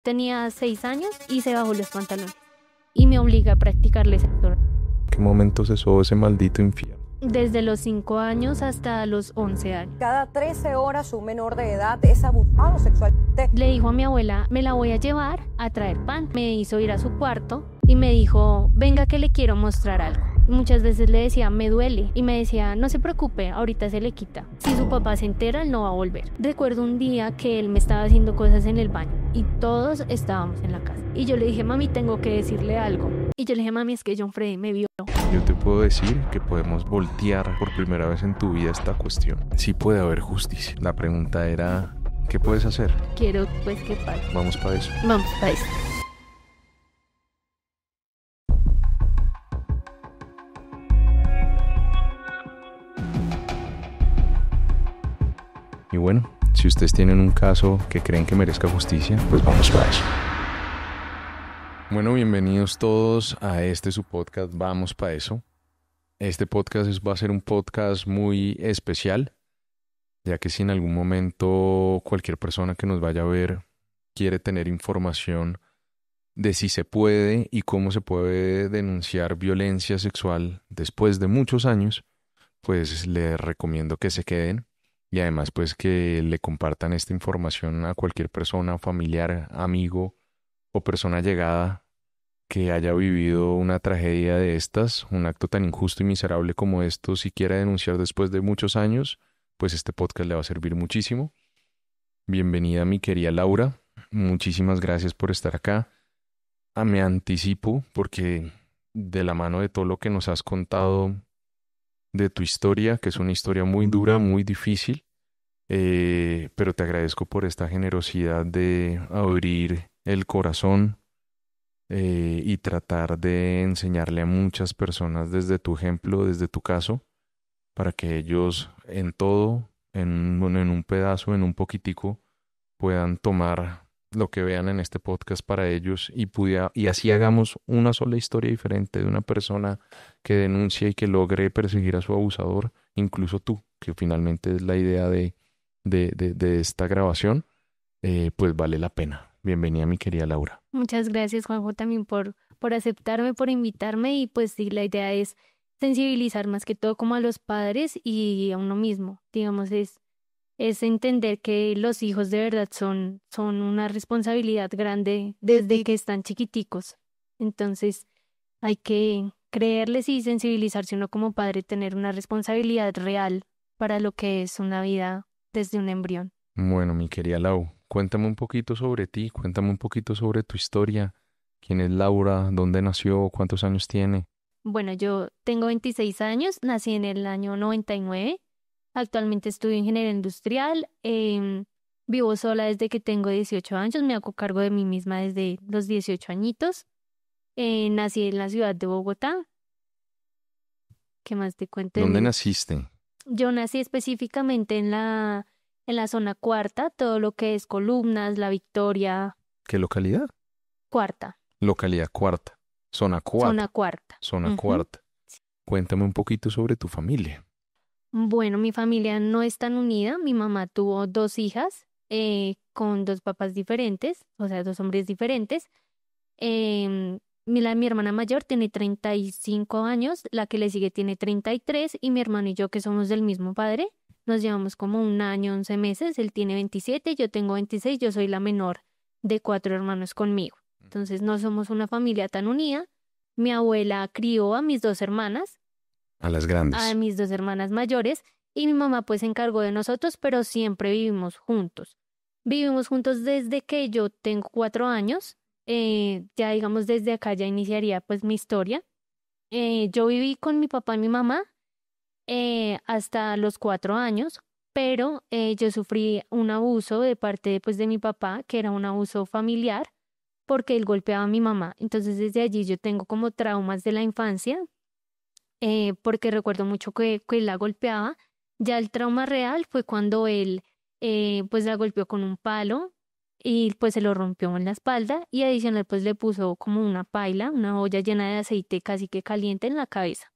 Tenía 6 años y se bajó los pantalones y me obliga a practicarle sexo. ¿Qué momento cesó ese maldito infierno? Desde los 5 años hasta los 11 años. Cada 13 horas un menor de edad es abusado sexualmente. Le dijo a mi abuela, me la voy a llevar a traer pan. Me hizo ir a su cuarto y me dijo, venga que le quiero mostrar algo. Muchas veces le decía, me duele. Y me decía, no se preocupe, ahorita se le quita. Si su papá se entera, él no va a volver. Recuerdo un día que él me estaba haciendo cosas en el baño y todos estábamos en la casa. Y yo le dije, mami, tengo que decirle algo. Y yo le dije, mami, es que John Freddy me vio. Yo te puedo decir que podemos voltear por primera vez en tu vida esta cuestión. Sí puede haber justicia. La pregunta era, ¿qué puedes hacer? Quiero pues que pase. Vamos para eso. Vamos para eso. Y bueno, si ustedes tienen un caso que creen que merezca justicia, pues vamos para eso. Bueno, bienvenidos todos a su podcast Vamos para eso. Este podcast va a ser un podcast muy especial, ya que si en algún momento cualquier persona que nos vaya a ver quiere tener información de si se puede y cómo se puede denunciar violencia sexual después de muchos años, pues les recomiendo que se queden y además pues que le compartan esta información a cualquier persona, familiar, amigo o persona llegada que haya vivido una tragedia de estas, un acto tan injusto y miserable como esto, si quiere denunciar después de muchos años, pues este podcast le va a servir muchísimo. Bienvenida mi querida Laura, muchísimas gracias por estar acá. Me anticipo porque de la mano de todo lo que nos has contado de tu historia, que es una historia muy dura, muy difícil, pero te agradezco por esta generosidad de abrir el corazón y tratar de enseñarle a muchas personas desde tu ejemplo, desde tu caso, para que ellos en todo, en un pedazo, en un poquitico, puedan tomar lo que vean en este podcast para ellos y así hagamos una sola historia diferente de una persona que denuncia y que logre perseguir a su abusador, incluso tú, que finalmente es la idea de esta grabación, pues vale la pena. Bienvenida mi querida Laura. Muchas gracias, Juanjo, también por aceptarme, por invitarme y pues sí, la idea es sensibilizar más que todo como a los padres y a uno mismo, digamos, es entender que los hijos de verdad son una responsabilidad grande desde que están chiquiticos. Entonces hay que creerles y sensibilizarse uno como padre, tener una responsabilidad real para lo que es una vida desde un embrión. Bueno, mi querida Lau, cuéntame un poquito sobre ti, cuéntame un poquito sobre tu historia. ¿Quién es Laura? ¿Dónde nació? ¿Cuántos años tiene? Bueno, yo tengo 26 años, nací en el año 99. Actualmente estudio ingeniería industrial, vivo sola desde que tengo 18 años, me hago cargo de mí misma desde los 18 añitos. Nací en la ciudad de Bogotá. ¿Qué más te cuento? ¿Dónde naciste? Yo nací específicamente en la zona Cuarta, todo lo que es Columnas, La Victoria. ¿Qué localidad? Cuarta. Localidad Cuarta. Zona Cuarta. Zona Cuarta. Zona Cuarta. Cuéntame un poquito sobre tu familia. Bueno, mi familia no es tan unida. Mi mamá tuvo 2 hijas con 2 papás diferentes, o sea, 2 hombres diferentes. Mi hermana mayor tiene 35 años, la que le sigue tiene 33 y mi hermano y yo, que somos del mismo padre, nos llevamos como 1 año, 11 meses. Él tiene 27, yo tengo 26, yo soy la menor de 4 hermanos conmigo. Entonces no somos una familia tan unida. Mi abuela crió a mis 2 hermanas. A las grandes. A mis 2 hermanas mayores y mi mamá pues se encargó de nosotros, pero siempre vivimos juntos. Vivimos juntos desde que yo tengo 4 años. Ya digamos desde acá ya iniciaría pues mi historia. Yo viví con mi papá y mi mamá hasta los 4 años, pero yo sufrí un abuso de parte pues de mi papá, que era un abuso familiar, porque él golpeaba a mi mamá. Entonces desde allí yo tengo como traumas de la infancia. Porque recuerdo mucho que él la golpeaba. Ya el trauma real fue cuando él pues la golpeó con un palo y pues se lo rompió en la espalda y adicional pues le puso como una paila, una olla llena de aceite casi que caliente en la cabeza.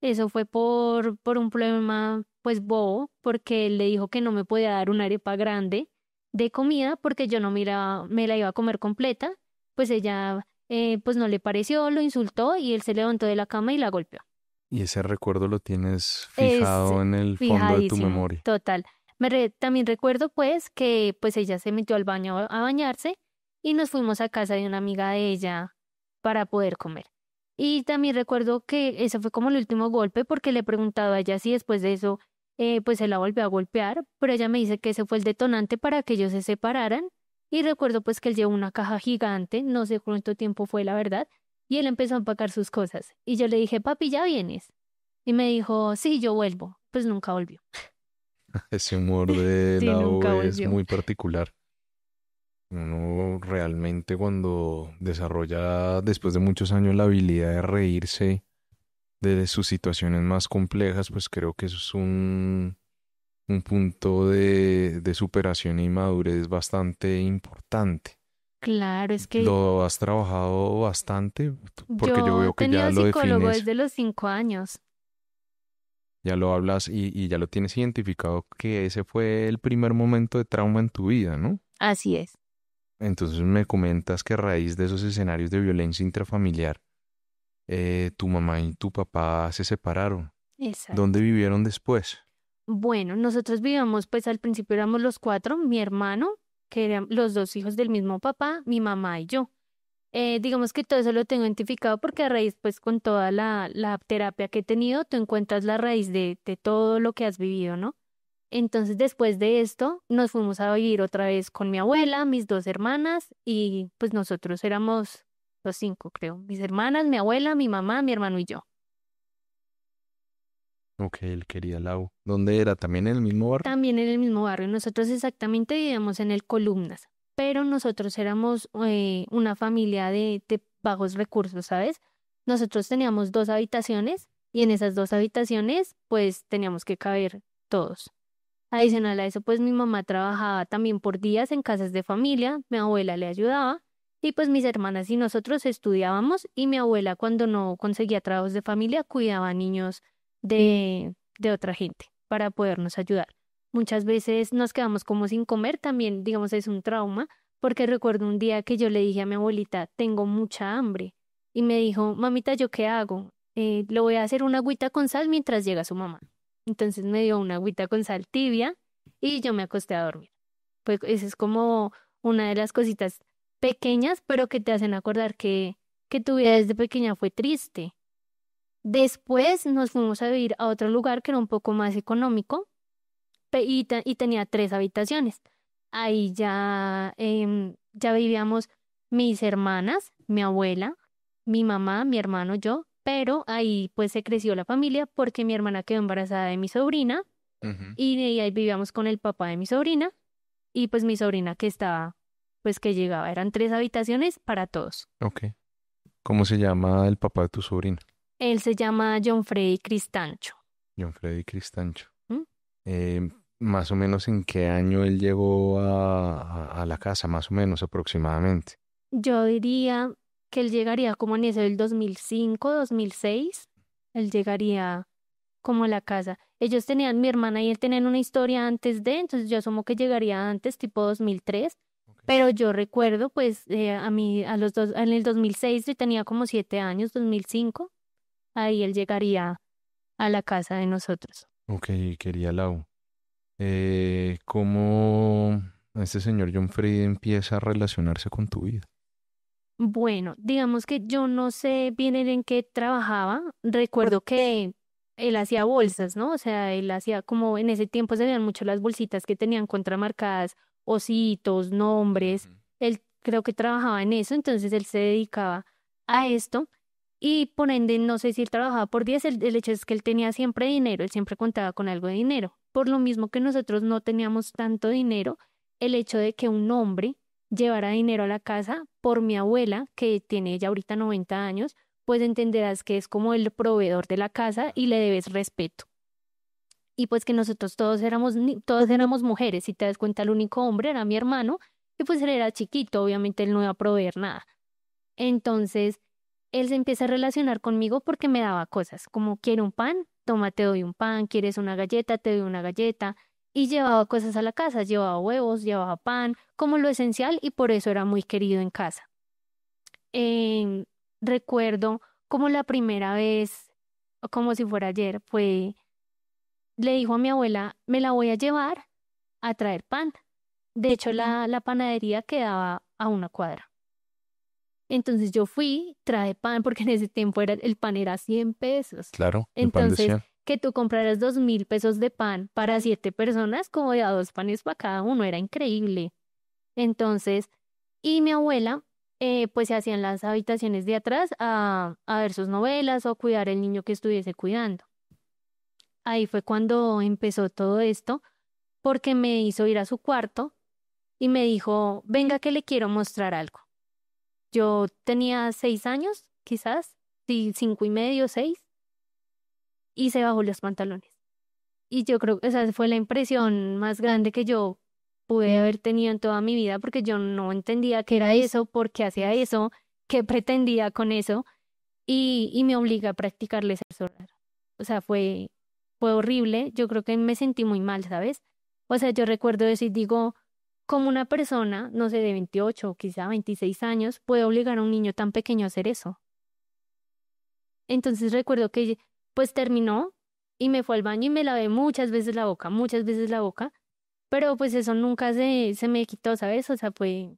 Eso fue por un problema pues bobo, porque él le dijo que no me podía dar una arepa grande de comida porque yo no me la iba a comer completa, pues ella pues no le pareció, lo insultó y él se levantó de la cama y la golpeó. Y ese recuerdo lo tienes Es fijado en el fondo de tu fijadísimo, memoria. total. También recuerdo pues que pues ella se metió al baño a bañarse y nos fuimos a casa de una amiga de ella para poder comer. Y también recuerdo que ese fue como el último golpe porque le he preguntado a ella si después de eso pues se la volvió a golpear, pero ella me dice que ese fue el detonante para que ellos se separaran. Y recuerdo pues que él llevó una caja gigante, no sé cuánto tiempo fue la verdad, y él empezó a empacar sus cosas. Y yo le dije, papi, ¿ya vienes? Y me dijo, sí, yo vuelvo. Pues nunca volvió. Ese humor de Sí, Lau nunca es volvió. muy particular. Uno realmente cuando desarrolla después de muchos años la habilidad de reírse de sus situaciones más complejas, pues creo que eso es un punto de superación y madurez bastante importante. Claro, es que ¿Lo has trabajado bastante? Porque yo yo he veo que ya tenido lo psicólogo defines, desde los 5 años. ya lo hablas y ya lo tienes identificado que ese fue el primer momento de trauma en tu vida, ¿no? Así es. Entonces me comentas que a raíz de esos escenarios de violencia intrafamiliar, tu mamá y tu papá se separaron. ¿Dónde Exacto. vivieron después? Bueno, nosotros vivíamos, pues al principio éramos los cuatro, mi hermano, que eran los dos hijos del mismo papá, mi mamá y yo. Digamos que todo eso lo tengo identificado porque a raíz, pues con toda la terapia que he tenido, tú encuentras la raíz de todo lo que has vivido, ¿no? Entonces, después de esto, nos fuimos a vivir otra vez con mi abuela, mis dos hermanas y pues nosotros éramos los cinco, creo. Mis hermanas, mi abuela, mi mamá, mi hermano y yo. Ok, él quería Lau. ¿Dónde era? ¿También en el mismo barrio? También en el mismo barrio. Nosotros exactamente vivíamos en el Columnas, pero nosotros éramos una familia de bajos recursos, ¿sabes? Nosotros teníamos 2 habitaciones y en esas 2 habitaciones pues teníamos que caber todos. Adicional a eso, pues mi mamá trabajaba también por días en casas de familia, mi abuela le ayudaba y pues mis hermanas y nosotros estudiábamos y mi abuela cuando no conseguía trabajos de familia cuidaba a niños de otra gente para podernos ayudar. Muchas veces nos quedamos como sin comer, también digamos es un trauma, porque recuerdo un día que yo le dije a mi abuelita, tengo mucha hambre y me dijo, mamita, ¿yo qué hago? Le voy a hacer una agüita con sal mientras llega su mamá. Entonces me dio una agüita con sal tibia y yo me acosté a dormir. Pues esa es como una de las cositas pequeñas, pero que te hacen acordar que tu vida desde pequeña fue triste. Después nos fuimos a vivir a otro lugar que era un poco más económico y tenía 3 habitaciones. Ahí ya vivíamos mis hermanas, mi abuela, mi mamá, mi hermano, yo, pero ahí pues se creció la familia porque mi hermana quedó embarazada de mi sobrina Ujú. y de ahí vivíamos con el papá de mi sobrina y pues mi sobrina que estaba, pues que llegaba. Eran 3 habitaciones para todos. Ok. ¿Cómo se llama el papá de tu sobrina? Él se llama John Freddy Cristancho. John Freddy Cristancho. ¿M? Más o menos en qué año él llegó a la casa, más o menos aproximadamente. Yo diría que él llegaría como en ese del 2005, 2006. Él llegaría como a la casa. Ellos tenían, mi hermana y él tenían una historia antes de, entonces yo asumo que llegaría antes, tipo 2003. Ok. Pero yo recuerdo, pues, a mí, a los dos, en el 2006 yo tenía como 7 años, 2005. Ahí él llegaría a la casa de nosotros. Ok, quería Lau. ¿Cómo este señor John Freddy empieza a relacionarse con tu vida? Bueno, digamos que yo no sé bien en qué trabajaba. Recuerdo que él hacía bolsas, ¿no? O sea, él hacía como en ese tiempo se veían mucho las bolsitas que tenían contramarcadas, ositos, nombres. Ujú. Él creo que trabajaba en eso, entonces él se dedicaba a esto. Y por ende, no sé si él trabajaba por días, el hecho es que él tenía siempre dinero, él siempre contaba con algo de dinero. Por lo mismo que nosotros no teníamos tanto dinero, el hecho de que un hombre llevara dinero a la casa por mi abuela, que tiene ya ahorita 90 años, pues entenderás que es como el proveedor de la casa y le debes respeto. Y pues que nosotros todos éramos mujeres, si te das cuenta, el único hombre era mi hermano, y pues él era chiquito, obviamente él no iba a proveer nada. Entonces, él se empieza a relacionar conmigo porque me daba cosas, como quiero un pan, toma, te doy un pan, quieres una galleta, te doy una galleta. y llevaba cosas a la casa, llevaba huevos, llevaba pan, como lo esencial y por eso era muy querido en casa. Em, Recuerdo como la primera vez, o como si fuera ayer, le dijo a mi abuela, me la voy a llevar a traer pan. De hecho, la panadería quedaba a una cuadra. Entonces yo fui, traje pan, porque en ese tiempo el pan era 100 pesos. Claro, el pan de Entonces, 100. que tú compraras 2.000 pesos de pan para 7 personas, como de a 2 panes para cada uno, era increíble. Entonces, y mi abuela, pues se hacía en las habitaciones de atrás a ver sus novelas o cuidar el niño que estuviese cuidando. Ahí fue cuando empezó todo esto, porque me hizo ir a su cuarto y me dijo, venga que le quiero mostrar algo. Yo tenía 6 años, quizás, sí, 5 y medio, 6, y se bajó los pantalones. Y yo creo que esa fue la impresión más grande que yo pude haber tenido en toda mi vida, porque yo no entendía qué era eso, por qué hacía eso, qué pretendía con eso, y me obliga a practicarle sexo oral. O sea, fue horrible, yo creo que me sentí muy mal, ¿sabes? O sea, yo recuerdo eso y digo, como una persona, no sé, de 28 o quizá 26 años, puede obligar a un niño tan pequeño a hacer eso. Entonces recuerdo que pues terminó y me fue al baño y me lavé muchas veces la boca, pero pues eso nunca se me quitó, ¿sabes? O sea, fue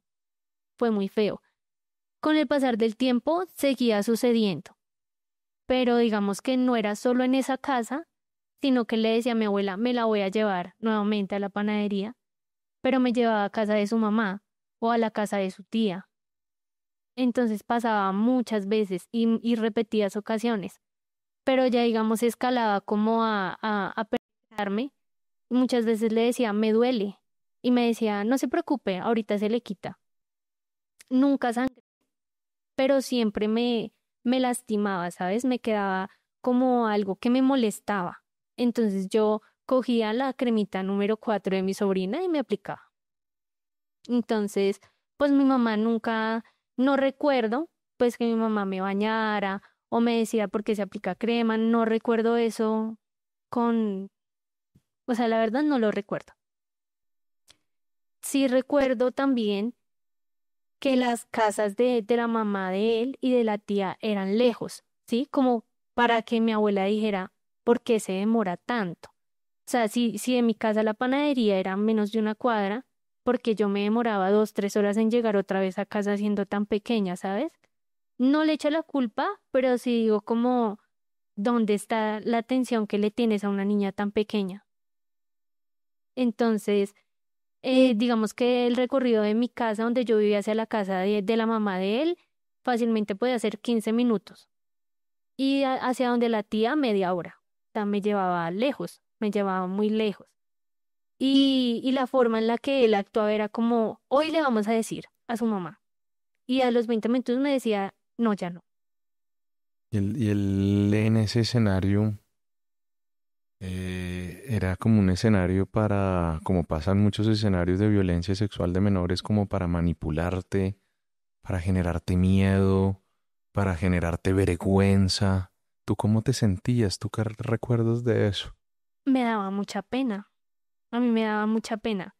muy feo. Con el pasar del tiempo seguía sucediendo, pero digamos que no era solo en esa casa, sino que le decía a mi abuela, me la voy a llevar nuevamente a la panadería, pero me llevaba a casa de su mamá o a la casa de su tía. Entonces pasaba muchas veces y repetidas ocasiones, pero ya digamos escalaba como a penetrarme. Muchas veces le decía, me duele, y me decía, no se preocupe, ahorita se le quita. Nunca sangré, pero siempre me lastimaba, ¿sabes? Me quedaba como algo que me molestaba. Entonces yo cogía la cremita número 4 de mi sobrina y me aplicaba. Entonces, pues mi mamá nunca, no recuerdo, pues que mi mamá me bañara o me decía por qué se aplica crema, no recuerdo eso con, o sea, la verdad no lo recuerdo. Sí recuerdo también que las casas de la mamá de él y de la tía eran lejos, ¿sí? Como para que mi abuela dijera, ¿por qué se demora tanto? O sea, si de mi casa a la panadería era menos de una cuadra, porque yo me demoraba 2, 3 horas en llegar otra vez a casa siendo tan pequeña, ¿sabes? No le echo la culpa, pero sí digo como, ¿dónde está la atención que le tienes a una niña tan pequeña? Entonces, digamos que el recorrido de mi casa, donde yo vivía hacia la casa de la mamá de él, fácilmente podía ser 15 minutos. Y hacia donde la tía, media hora. O sea, me llevaba lejos, me llevaba muy lejos. Y la forma en la que él actuaba era como, hoy le vamos a decir a su mamá. Y a los 20 minutos me decía, no, ya no. Y él en ese escenario era como un escenario para, como pasan muchos escenarios de violencia sexual de menores, como para manipularte, para generarte miedo, para generarte vergüenza. ¿Tú cómo te sentías? ¿Tú qué recuerdas de eso? Me daba mucha pena. A mí me daba mucha pena.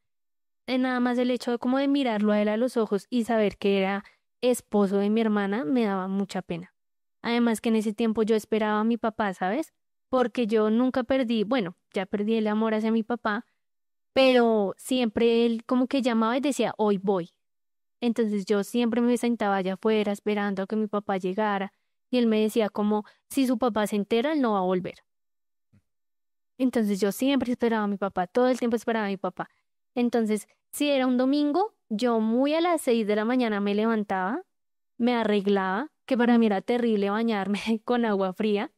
Nada más el hecho de como de mirarlo a él a los ojos y saber que era esposo de mi hermana me daba mucha pena. Además que en ese tiempo yo esperaba a mi papá, ¿sabes? Porque yo nunca perdí, bueno, ya perdí el amor hacia mi papá, pero siempre él como que llamaba y decía, hoy voy. Entonces yo siempre me sentaba allá afuera esperando a que mi papá llegara y él me decía como, si su papá se entera, él no va a volver. Entonces yo siempre esperaba a mi papá, todo el tiempo esperaba a mi papá. Entonces, si era un domingo, yo muy a las 6 de la mañana me levantaba, me arreglaba, que para mí era terrible bañarme con agua fría.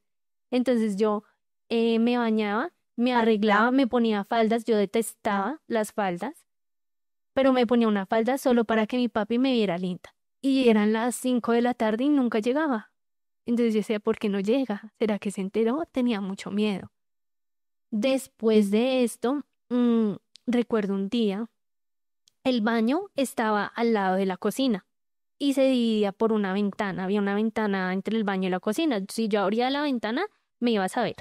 Entonces yo me bañaba, me arreglaba, me ponía faldas, yo detestaba las faldas, pero me ponía una falda solo para que mi papi me viera linda. Y eran las 5 de la tarde y nunca llegaba. Entonces yo decía, ¿por qué no llega? ¿Será que se enteró? Tenía mucho miedo. Después de esto, recuerdo un día, el baño estaba al lado de la cocina y se dividía por una ventana. Había una ventana entre el baño y la cocina. Si yo abría la ventana, me iba a saber.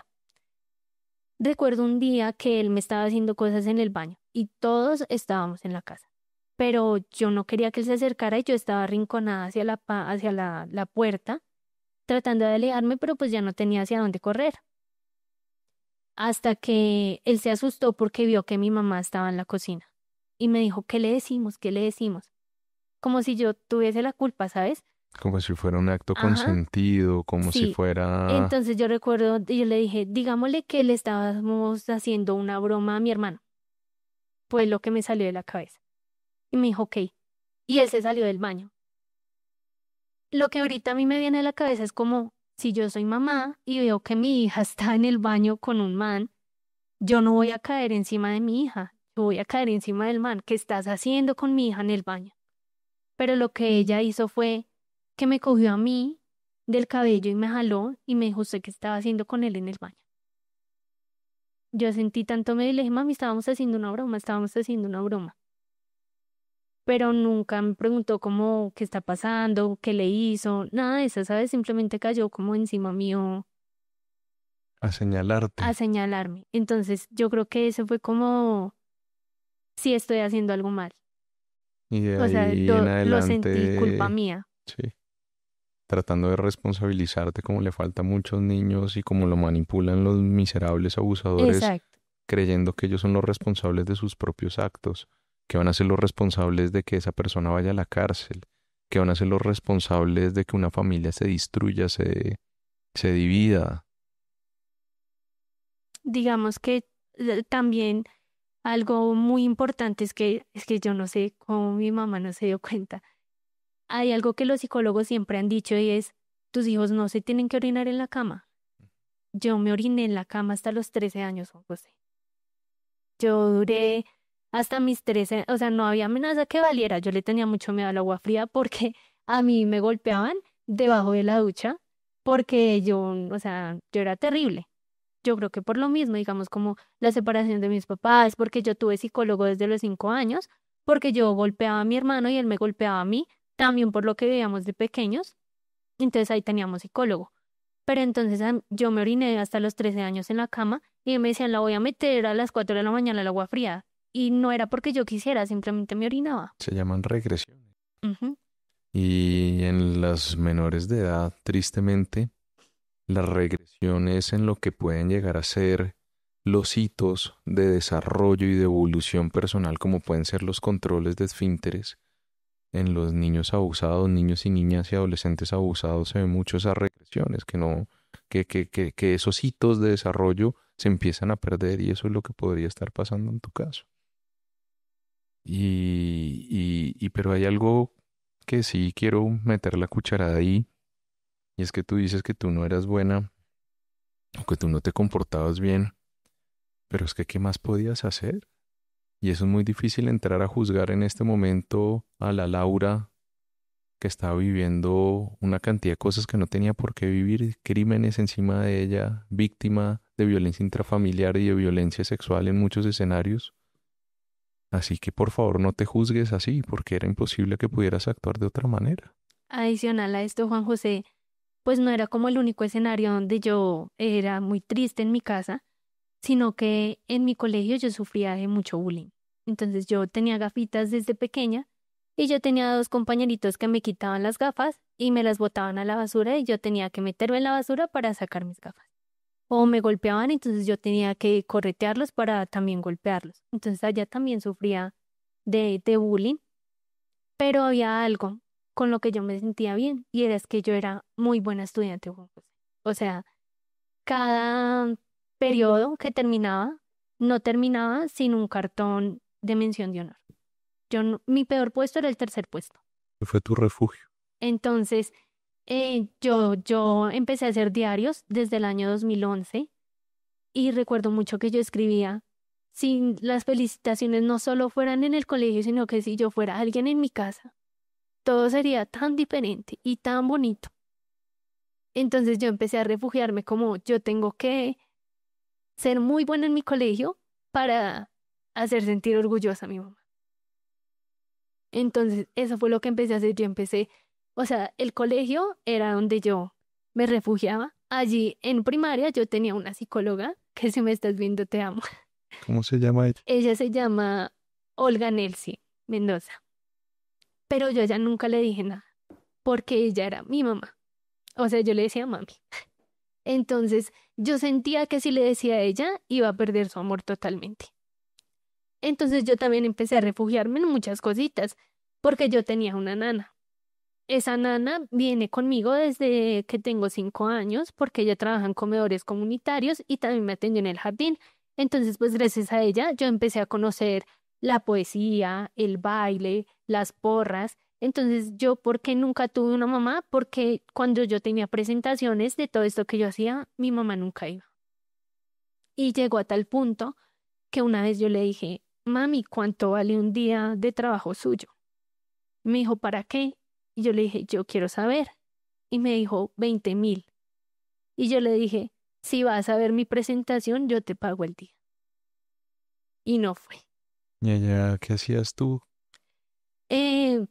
Recuerdo un día que él me estaba haciendo cosas en el baño y todos estábamos en la casa, pero yo no quería que él se acercara y yo estaba arrinconada hacia la puerta, tratando de alejarme, pero pues ya no tenía hacia dónde correr. Hasta que él se asustó porque vio que mi mamá estaba en la cocina y me dijo, ¿qué le decimos? ¿Qué le decimos? Como si yo tuviese la culpa, ¿sabes? Como si fuera un acto Ajá, consentido, como si sí. fuera... Entonces yo recuerdo, y yo le dije, digámosle que le estábamos haciendo una broma a mi hermano. Fue lo que me salió de la cabeza. Y me dijo, ok. Y él se salió del baño. Lo que ahorita a mí me viene a la cabeza es como, si yo soy mamá y veo que mi hija está en el baño con un man, yo no voy a caer encima de mi hija, yo voy a caer encima del man. ¿Qué estás haciendo con mi hija en el baño? Pero lo que ella hizo fue que me cogió a mí del cabello y me jaló y me dijo, ¿usted qué estaba haciendo con él en el baño? Yo sentí tanto miedo y le dije, mami, estábamos haciendo una broma. Pero nunca me preguntó cómo, qué está pasando, qué le hizo, nada de eso, ¿sabes? Simplemente cayó como encima mío a a señalarte. señalarme. Entonces yo creo que eso fue como, si estoy haciendo algo mal. Y de O sea, ahí en lo sentí culpa adelante, mía. sí, tratando de responsabilizarte como le falta a muchos niños y como lo manipulan los miserables abusadores, Exacto. creyendo que ellos son los responsables de sus propios actos, que van a ser los responsables de que esa persona vaya a la cárcel, que van a ser los responsables de que una familia se destruya, se divida. Digamos que también algo muy importante es que yo no sé cómo mi mamá no se dio cuenta. Hay algo que los psicólogos siempre han dicho y es, tus hijos no se tienen que orinar en la cama. Yo me oriné en la cama hasta los 13 años, Juan José. Yo duré hasta mis 13, o sea, no había amenaza que valiera. Yo le tenía mucho miedo al agua fría porque a mí me golpeaban debajo de la ducha porque yo, o sea, yo era terrible. Yo creo que por lo mismo, digamos, como la separación de mis papás, porque yo tuve psicólogo desde los 5 años, porque yo golpeaba a mi hermano y él me golpeaba a mí, también por lo que veíamos de pequeños. Entonces ahí teníamos psicólogo. Pero entonces yo me oriné hasta los 13 años en la cama y me decían, la voy a meter a las 4 de la mañana al agua fría. Y no era porque yo quisiera, simplemente me orinaba. Se llaman regresiones. Ujú. Y en las menores de edad, tristemente, las regresiones en lo que pueden llegar a ser los hitos de desarrollo y de evolución personal, como pueden ser los controles de esfínteres, en los niños abusados, niños y niñas y adolescentes abusados, se ven mucho esas regresiones, que no, que esos hitos de desarrollo se empiezan a perder y eso es lo que podría estar pasando en tu caso. Pero hay algo que sí quiero meter la cucharada ahí, y es que tú dices que tú no eras buena o que tú no te comportabas bien, pero es que ¿qué más podías hacer? Y eso es muy difícil entrar a juzgar en este momento a la Laura que estaba viviendo una cantidad de cosas que no tenía por qué vivir, crímenes encima de ella, víctima de violencia intrafamiliar y de violencia sexual en muchos escenarios. Así que por favor no te juzgues así, porque era imposible que pudieras actuar de otra manera. Adicional a esto, Juan José, pues no era como el único escenario donde yo era muy triste en mi casa, sino que en mi colegio yo sufría de mucho bullying. Entonces yo tenía gafitas desde pequeña y yo tenía dos compañeritos que me quitaban las gafas y me las botaban a la basura y yo tenía que meterme en la basura para sacar mis gafas. O me golpeaban, entonces yo tenía que corretearlos para también golpearlos. Entonces allá también sufría de bullying, pero había algo con lo que yo me sentía bien y era es que yo era muy buena estudiante, Juan José. O sea, cada periodo que terminaba, no terminaba sin un cartón de mención de honor. Mi peor puesto era el tercer puesto. ¿Qué fue tu refugio? Entonces, yo empecé a hacer diarios desde el año 2011 y recuerdo mucho que yo escribía, si las felicitaciones no solo fueran en el colegio, sino que si yo fuera alguien en mi casa, todo sería tan diferente y tan bonito. Entonces yo empecé a refugiarme como yo tengo que ser muy buena en mi colegio para hacer sentir orgullosa a mi mamá. Entonces eso fue lo que empecé a hacer. Yo empecé, o sea, el colegio era donde yo me refugiaba. Allí en primaria yo tenía una psicóloga que si me estás viendo te amo. ¿Cómo se llama ella? Ella se llama Olga Nelsi Mendoza, pero yo a ella nunca le dije nada, porque ella era mi mamá. O sea, yo le decía mami. Entonces, yo sentía que si le decía a ella, iba a perder su amor totalmente. Entonces, yo también empecé a refugiarme en muchas cositas, porque yo tenía una nana. Esa nana viene conmigo desde que tengo 5 años, porque ella trabaja en comedores comunitarios y también me atendió en el jardín. Entonces, pues gracias a ella, yo empecé a conocer la poesía, el baile, las porras. Entonces, yo, ¿por qué nunca tuve una mamá? Porque cuando yo tenía presentaciones de todo esto que yo hacía, mi mamá nunca iba. Y llegó a tal punto que una vez yo le dije, mami, ¿cuánto vale un día de trabajo suyo? Me dijo, ¿para qué? Y yo le dije, yo quiero saber. Y me dijo, 20.000. Y yo le dije, si vas a ver mi presentación, yo te pago el día. Y no fue. ¿Y allá qué hacías tú?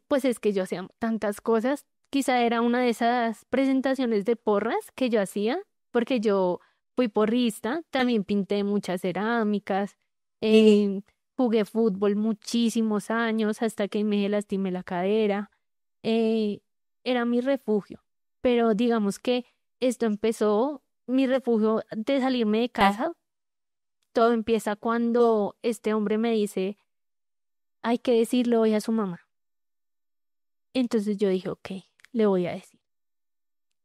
Pues es que yo hacía tantas cosas. Quizá era una de esas presentaciones de porras que yo hacía, porque yo fui porrista, también pinté muchas cerámicas, eh, jugué fútbol muchísimos años hasta que me lastimé la cadera. eh, Era mi refugio. Pero digamos que esto empezó, mi refugio de salirme de casa, todo empieza cuando este hombre me dice, hay que decirle hoy a su mamá. Entonces yo dije, ok, le voy a decir.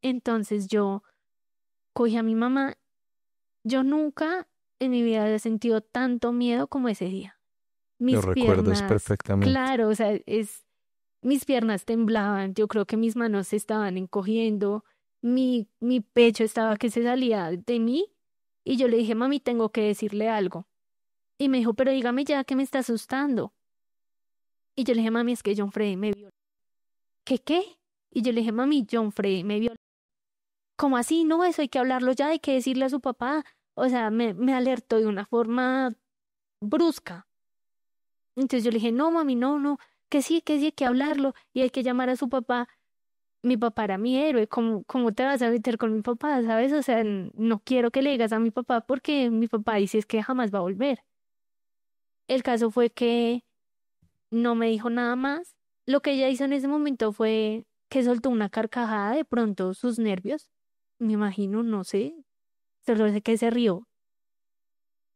Entonces yo cogí a mi mamá. Yo nunca en mi vida había sentido tanto miedo como ese día. Lo Mis recuerdas piernas, perfectamente. claro, o sea, mis piernas temblaban, yo creo que mis manos se estaban encogiendo, mi pecho estaba que se salía de mí y yo le dije, mami, tengo que decirle algo. Y me dijo, pero dígame ya que me está asustando. Y yo le dije, mami, es que John Freddy me vio. ¿Qué qué? Y yo le dije, mami, John Freddy me vio. ¿Cómo así? No, eso hay que hablarlo ya, hay que decirle a su papá. O sea, me alertó de una forma brusca. Entonces yo le dije, no, mami, no, no, que sí, hay que hablarlo y hay que llamar a su papá. Mi papá era mi héroe, ¿cómo te vas a meter con mi papá, sabes? O sea, no quiero que le digas a mi papá porque mi papá dice es que jamás va a volver. El caso fue que no me dijo nada más. Lo que ella hizo en ese momento fue que soltó una carcajada, de pronto sus nervios, me imagino, no sé, solo sé que se rió.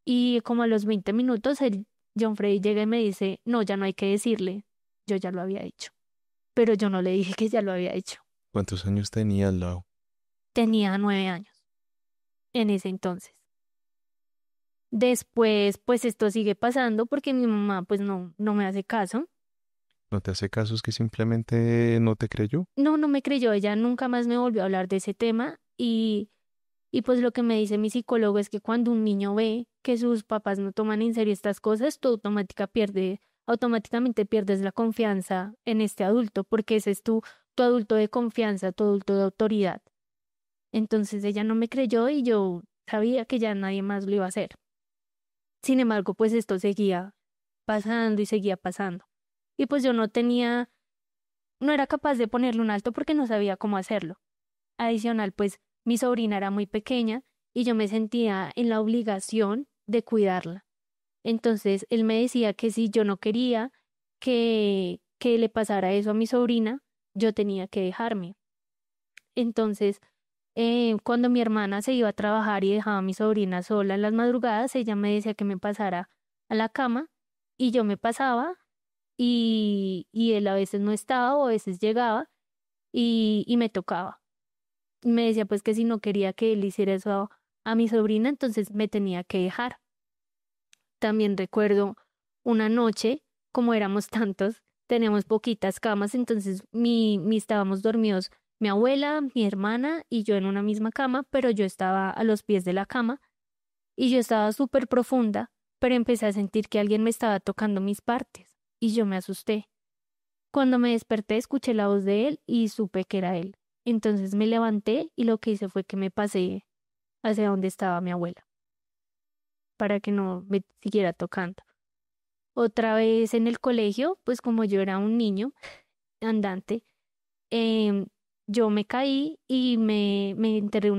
Y como a los 20 minutos, el John Freddy llega y me dice, no, ya no hay que decirle, yo ya lo había hecho. Pero yo no le dije que ya lo había hecho. ¿Cuántos años tenías, Lau? Tenía 9 años en ese entonces. Después, pues esto sigue pasando porque mi mamá pues no me hace caso. ¿No te hace caso? Es que simplemente no te creyó. No me creyó, ella nunca más me volvió a hablar de ese tema y pues lo que me dice mi psicólogo es que cuando un niño ve que sus papás no toman en serio estas cosas, tú automáticamente pierdes la confianza en este adulto, porque ese es tu adulto de confianza, tu adulto de autoridad. Entonces ella no me creyó y yo sabía que ya nadie más lo iba a hacer. Sin embargo, pues esto seguía pasando y seguía pasando. Y pues yo no era capaz de ponerle un alto porque no sabía cómo hacerlo. Adicional, pues mi sobrina era muy pequeña y yo me sentía en la obligación de cuidarla. Entonces él me decía que si yo no quería que le pasara eso a mi sobrina, yo tenía que dejarme. Entonces, cuando mi hermana se iba a trabajar y dejaba a mi sobrina sola en las madrugadas, ella me decía que me pasara a la cama y yo me pasaba y él a veces no estaba o a veces llegaba y me tocaba. Me decía pues que si no quería que él hiciera eso a mi sobrina, entonces me tenía que dejar. También recuerdo una noche, como éramos tantos, teníamos poquitas camas, entonces estábamos dormidos mi abuela, mi hermana y yo en una misma cama, pero yo estaba a los pies de la cama y yo estaba súper profunda, pero empecé a sentir que alguien me estaba tocando mis partes y yo me asusté. Cuando me desperté, escuché la voz de él y supe que era él. Entonces me levanté y lo que hice fue que me pasé hacia donde estaba mi abuela, para que no me siguiera tocando. Otra vez en el colegio, pues como yo era un niño andante, em, yo me caí y me enterré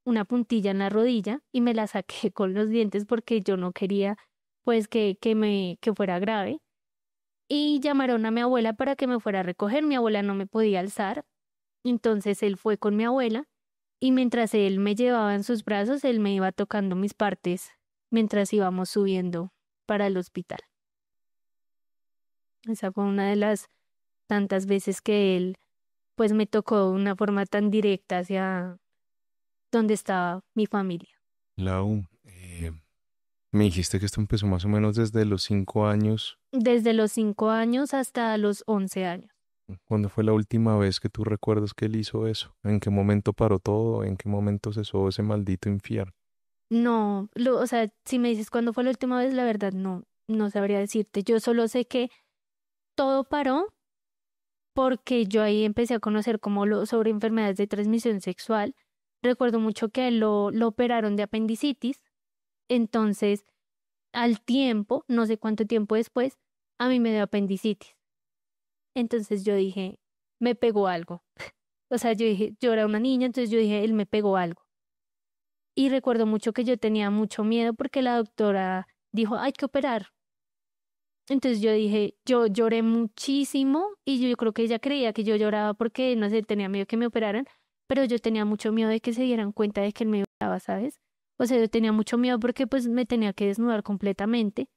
una puntilla en la rodilla y me la saqué con los dientes porque yo no quería pues que fuera grave. Y llamaron a mi abuela para que me fuera a recoger. Mi abuela no me podía alzar, entonces él fue con mi abuela y mientras él me llevaba en sus brazos, él me iba tocando mis partes mientras íbamos subiendo para el hospital. Esa fue una de las tantas veces que él pues me tocó de una forma tan directa hacia donde estaba mi familia. Lau, me dijiste que esto empezó más o menos desde los 5 años. Desde los 5 años hasta los 11 años. ¿Cuándo fue la última vez que tú recuerdas que él hizo eso? ¿En qué momento paró todo? ¿En qué momento cesó ese maldito infierno? No, o sea, si me dices cuándo fue la última vez, la verdad no sabría decirte. Yo solo sé que todo paró porque yo ahí empecé a conocer como sobre enfermedades de transmisión sexual. Recuerdo mucho que a él lo operaron de apendicitis, entonces al tiempo, no sé cuánto tiempo después, a mí me dio apendicitis. Entonces yo dije, me pegó algo. O sea, yo dije, yo era una niña, entonces yo dije, él me pegó algo. Y recuerdo mucho que yo tenía mucho miedo porque la doctora dijo, hay que operar. Entonces yo dije, yo lloré muchísimo y yo creo que ella creía que yo lloraba porque, no sé, tenía miedo que me operaran, pero yo tenía mucho miedo de que se dieran cuenta de que él me violaba, ¿sabes? O sea, yo tenía mucho miedo porque pues me tenía que desnudar completamente.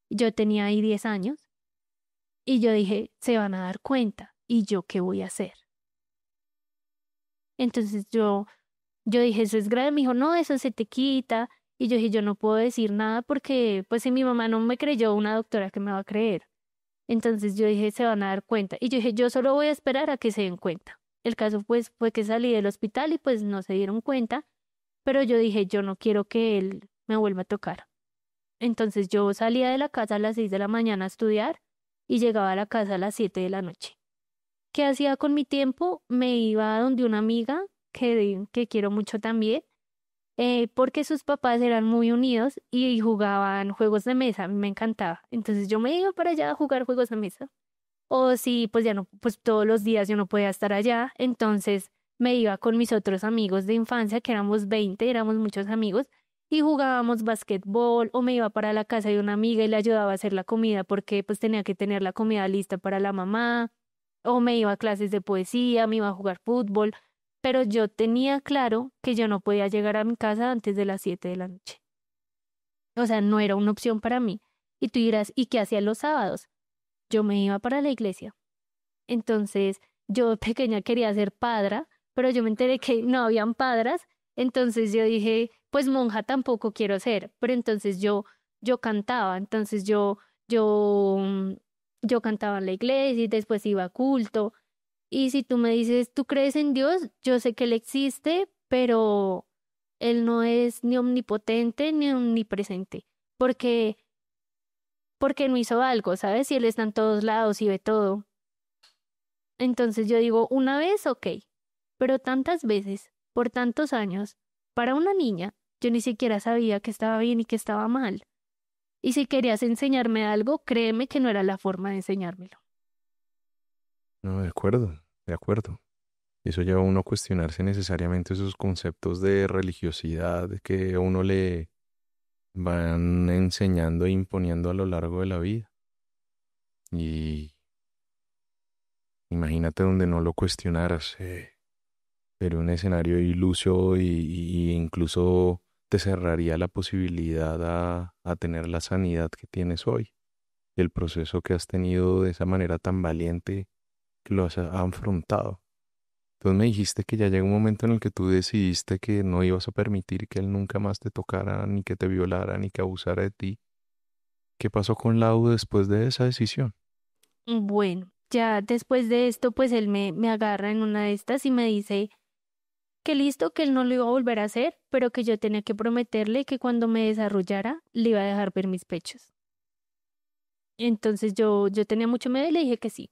Yo tenía ahí 10 años y yo dije, se van a dar cuenta y yo qué voy a hacer. Entonces yo dije, eso es grave, me dijo, no, eso se te quita. Y yo dije, yo no puedo decir nada porque, pues, si mi mamá no me creyó, una doctora que me va a creer. Entonces yo dije, se van a dar cuenta. Y yo dije, yo solo voy a esperar a que se den cuenta. El caso, pues, fue que salí del hospital y, pues, no se dieron cuenta. Pero yo dije, yo no quiero que él me vuelva a tocar. Entonces yo salía de la casa a las 6 de la mañana a estudiar y llegaba a la casa a las 7 de la noche. ¿Qué hacía con mi tiempo? Me iba a donde una amiga que quiero mucho también, porque sus papás eran muy unidos y jugaban juegos de mesa, a mí me encantaba. Entonces yo me iba para allá a jugar juegos de mesa. O si pues ya no, pues todos los días yo no podía estar allá, entonces me iba con mis otros amigos de infancia, que éramos 20, éramos muchos amigos, y jugábamos basquetbol, o me iba para la casa de una amiga y le ayudaba a hacer la comida porque pues tenía que tener la comida lista para la mamá, o me iba a clases de poesía, me iba a jugar fútbol, pero yo tenía claro que yo no podía llegar a mi casa antes de las 7 de la noche. O sea, no era una opción para mí. Y tú dirás, ¿y qué hacía los sábados? Yo me iba para la iglesia. Entonces, yo de pequeña quería ser padra, pero yo me enteré que no habían padras, entonces yo dije, pues monja tampoco quiero ser, pero entonces yo cantaba, entonces yo cantaba en la iglesia y después iba a culto. Y si tú me dices, ¿tú crees en Dios? Yo sé que Él existe, pero Él no es ni omnipotente ni omnipresente, porque, porque no hizo algo, ¿sabes? Si Él está en todos lados y ve todo. Entonces yo digo, una vez, ok, pero tantas veces, por tantos años, para una niña, yo ni siquiera sabía que estaba bien y que estaba mal. Y si querías enseñarme algo, créeme que no era la forma de enseñármelo. No, de acuerdo, de acuerdo. Eso lleva a uno a cuestionarse necesariamente esos conceptos de religiosidad que a uno le van enseñando e imponiendo a lo largo de la vida. Y imagínate donde no lo cuestionaras, pero un escenario iluso y incluso te cerraría la posibilidad a tener la sanidad que tienes hoy. El proceso que has tenido de esa manera tan valiente que lo has afrontado. Entonces me dijiste que ya llegó un momento en el que tú decidiste que no ibas a permitir que él nunca más te tocara, ni que te violara, ni que abusara de ti. ¿Qué pasó con Lau después de esa decisión? Bueno, ya después de esto, pues él me agarra en una de estas y me dice que listo, que él no lo iba a volver a hacer, pero que yo tenía que prometerle que cuando me desarrollara, le iba a dejar ver mis pechos. Entonces yo tenía mucho miedo y le dije que sí.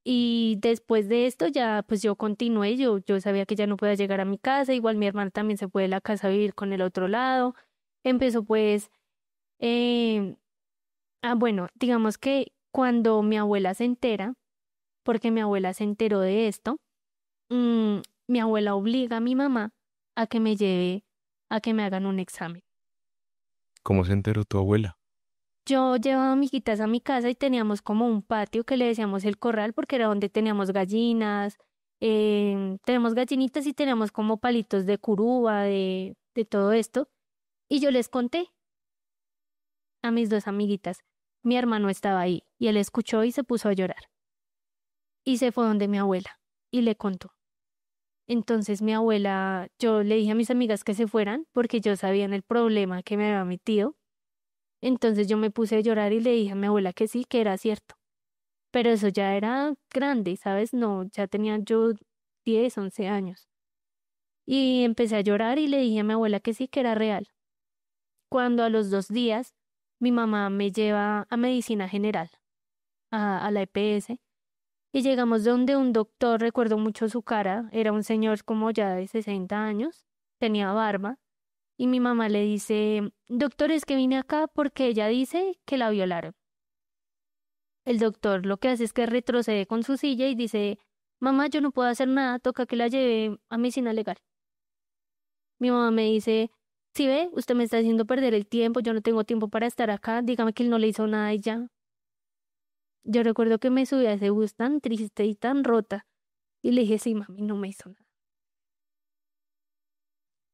Y después de esto ya pues yo continué, yo sabía que ya no podía llegar a mi casa, igual mi hermana también se fue de la casa a vivir con el otro lado. Empezó pues, eh, bueno, digamos que cuando mi abuela se entera, porque mi abuela se enteró de esto, mi abuela obliga a mi mamá a que me lleve a que me hagan un examen. ¿Cómo se enteró tu abuela? Yo llevaba amiguitas a mi casa y teníamos como un patio que le decíamos el corral porque era donde teníamos gallinas, tenemos gallinitas y teníamos como palitos de curuba, de todo esto. Y yo les conté a mis dos amiguitas. Mi hermano estaba ahí y él escuchó y se puso a llorar. Y se fue donde mi abuela y le contó. Entonces mi abuela, yo le dije a mis amigas que se fueran porque yo sabía el problema que me había metido. Entonces yo me puse a llorar y le dije a mi abuela que sí, que era cierto. Pero eso ya era grande, ¿sabes? No, ya tenía yo 10, 11 años. Y empecé a llorar y le dije a mi abuela que sí, que era real. Cuando a los 2 días mi mamá me lleva a medicina general, a la EPS, y llegamos donde un doctor, recuerdo mucho su cara, era un señor como ya de 60 años, tenía barba, y mi mamá le dice, doctor, es que vine acá porque ella dice que la violaron. El doctor lo que hace es que retrocede con su silla y dice, mamá, yo no puedo hacer nada, toca que la lleve a medicina legal. Mi mamá me dice, si ve, usted me está haciendo perder el tiempo, yo no tengo tiempo para estar acá, dígame que él no le hizo nada y ya. Yo recuerdo que me subí a ese bus tan triste y tan rota y le dije, sí, mami, no me hizo nada.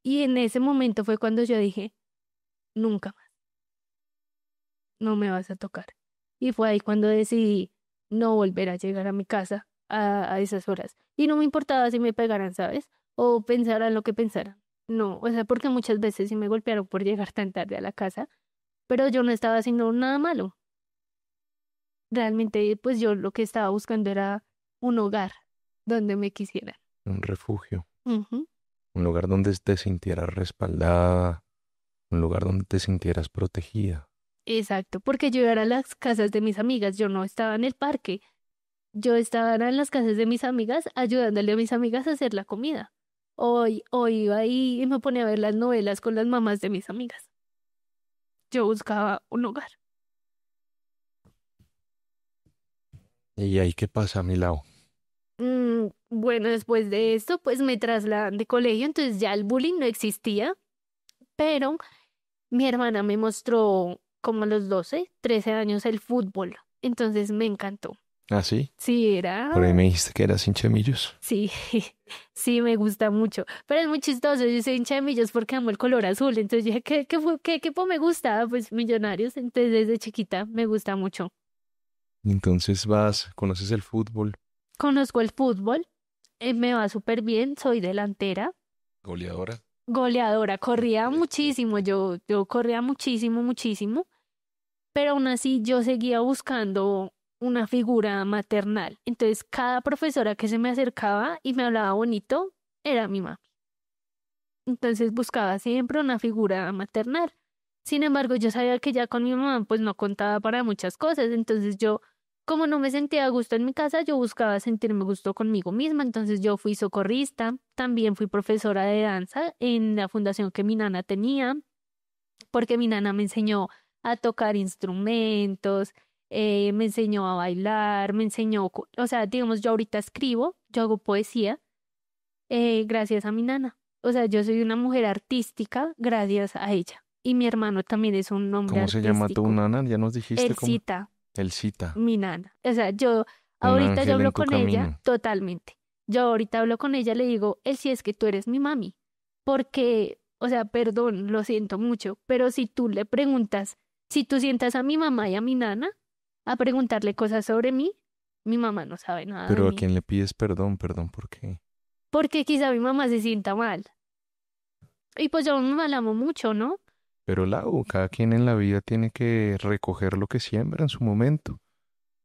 Y en ese momento fue cuando yo dije, nunca más, no me vas a tocar. Y fue ahí cuando decidí no volver a llegar a mi casa a esas horas. Y no me importaba si me pegaran, ¿sabes? O pensaran lo que pensaran. No, o sea, porque muchas veces sí me golpearon por llegar tan tarde a la casa, pero yo no estaba haciendo nada malo. Realmente, pues yo lo que estaba buscando era un hogar donde me quisieran. Un refugio, Ujú. un lugar donde te sintieras respaldada, un lugar donde te sintieras protegida. Exacto, porque yo era a las casas de mis amigas, yo no estaba en el parque, yo estaba en las casas de mis amigas ayudándole a mis amigas a hacer la comida. O iba ahí y me ponía a ver las novelas con las mamás de mis amigas. Yo buscaba un hogar. ¿Y ahí qué pasa a mi lado? Bueno, después de esto, pues me trasladan de colegio, entonces ya el bullying no existía, pero mi hermana me mostró como a los 12, 13 años el fútbol, entonces me encantó. ¿Ah, sí? Sí, Por ahí era, me dijiste que eras hincha de Millos. sí, sí me gusta mucho, pero es muy chistoso, yo soy hincha de Millos porque amo el color azul, entonces dije, ¿qué equipo me gusta? Pues Millonarios, entonces desde chiquita me gusta mucho. Entonces vas, conoces el fútbol, Conozco el fútbol, me va súper bien, soy delantera. goleadora. Goleadora, corría muchísimo, yo corría muchísimo, muchísimo, pero aún así yo seguía buscando una figura maternal. Entonces, cada profesora que se me acercaba y me hablaba bonito era mi mamá. Entonces buscaba siempre una figura maternal. Sin embargo, yo sabía que ya con mi mamá pues no contaba para muchas cosas. Entonces yo, como no me sentía a gusto en mi casa, yo buscaba sentirme a gusto conmigo misma. Entonces yo fui socorrista, también fui profesora de danza en la fundación que mi nana tenía, porque mi nana me enseñó a tocar instrumentos, me enseñó a bailar, me enseñó, o sea, digamos, yo ahorita escribo, yo hago poesía gracias a mi nana. O sea, yo soy una mujer artística gracias a ella. Y mi hermano también es un hombre ¿Cómo se llama tu artístico. nana? Ya nos dijiste Él cómo. cita El cita. mi nana. O sea, yo Un ahorita yo ángel hablo en tu con ella camino. totalmente. Yo ahorita hablo con ella, le digo, él sí es que tú eres mi mami. Porque, o sea, perdón, lo siento mucho, pero si tú le preguntas, si tú sientas a mi mamá y a mi nana a preguntarle cosas sobre mí, mi mamá no sabe nada de Pero ¿a mí. quién le pides perdón? Perdón, ¿por qué? Porque quizá mi mamá se sienta mal. Y pues yo a mi mamá la amo mucho, ¿no? Pero Lau, cada quien en la vida tiene que recoger lo que siembra en su momento.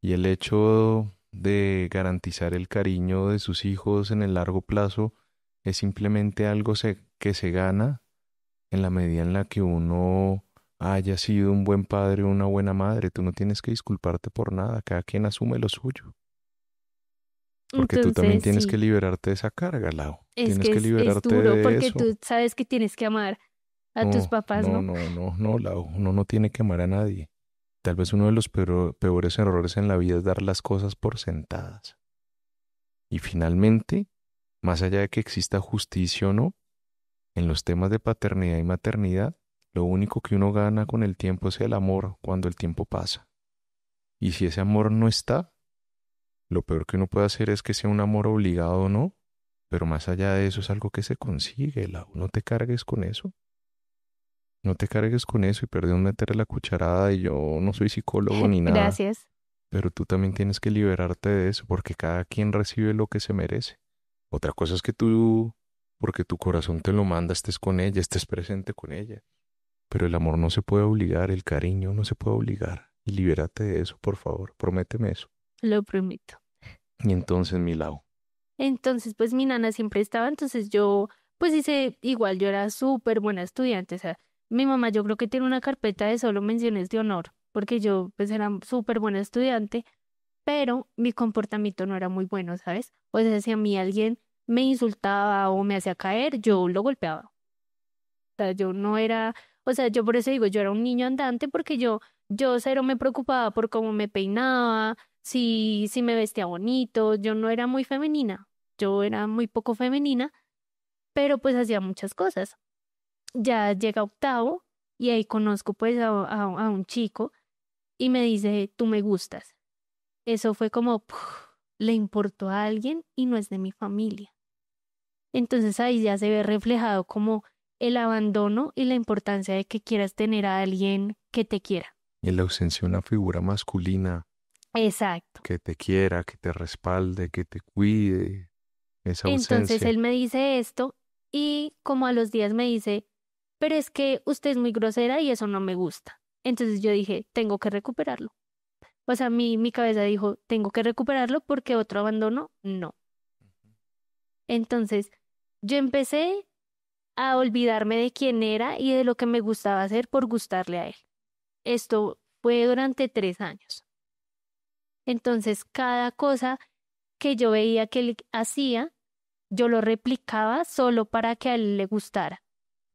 Y el hecho de garantizar el cariño de sus hijos en el largo plazo es simplemente algo que se gana en la medida en la que uno haya sido un buen padre o una buena madre. Tú no tienes que disculparte por nada, cada quien asume lo suyo. Porque tú también Entonces, tienes que sí, liberarte de esa carga, Lau. es Tienes que que es liberarte duro de porque eso. tú sabes que tienes que amar a tus No, papás, no, ¿no? no, no, no, Lau. Uno no tiene que amar a nadie. Tal vez uno de los peores errores en la vida es dar las cosas por sentadas. Y finalmente, más allá de que exista justicia o no, En los temas de paternidad y maternidad, lo único que uno gana con el tiempo es el amor cuando el tiempo pasa. Y si ese amor no está, lo peor que uno puede hacer es que sea un amor obligado o no, pero más allá de eso es algo que se consigue, Lau. No te cargues con eso. No te cargues con eso y perdón meterle la cucharada y yo no soy psicólogo ni nada, Gracias. pero tú también tienes que liberarte de eso porque cada quien recibe lo que se merece. Otra cosa es que tú, porque tu corazón te lo manda, estés con ella, estés presente con ella. Pero el amor no se puede obligar, el cariño no se puede obligar. Y libérate de eso, por favor. Prométeme eso. Lo prometo. Y entonces, mi Lau, Entonces, pues mi nana siempre estaba, entonces yo, pues hice, igual yo era súper buena estudiante, o sea, mi mamá yo creo que tiene una carpeta de solo menciones de honor, porque yo pues era súper buena estudiante, pero mi comportamiento no era muy bueno, ¿sabes? O sea, si a mí alguien me insultaba o me hacía caer, yo lo golpeaba. O sea, yo no era, o sea, yo por eso digo, yo era un niño andante porque yo cero me preocupaba por cómo me peinaba, si me vestía bonito, yo no era muy femenina, yo era muy poco femenina, pero pues hacía muchas cosas. Ya llega octavo y ahí conozco pues a un chico y me dice, tú me gustas. Eso fue como, le importó a alguien y no es de mi familia. Entonces ahí ya se ve reflejado como el abandono y la importancia de que quieras tener a alguien que te quiera. y en la ausencia de una figura masculina Exacto. que te quiera, que te respalde, que te cuide, esa Entonces ausencia. él me dice esto y como a los días me dice, pero es que usted es muy grosera y eso no me gusta. Entonces yo dije, tengo que recuperarlo. O sea, mi cabeza dijo, tengo que recuperarlo porque otro abandono, no. Entonces yo empecé a olvidarme de quién era y de lo que me gustaba hacer por gustarle a él. Esto fue durante 3 años. Entonces, cada cosa que yo veía que él hacía, yo lo replicaba solo para que a él le gustara.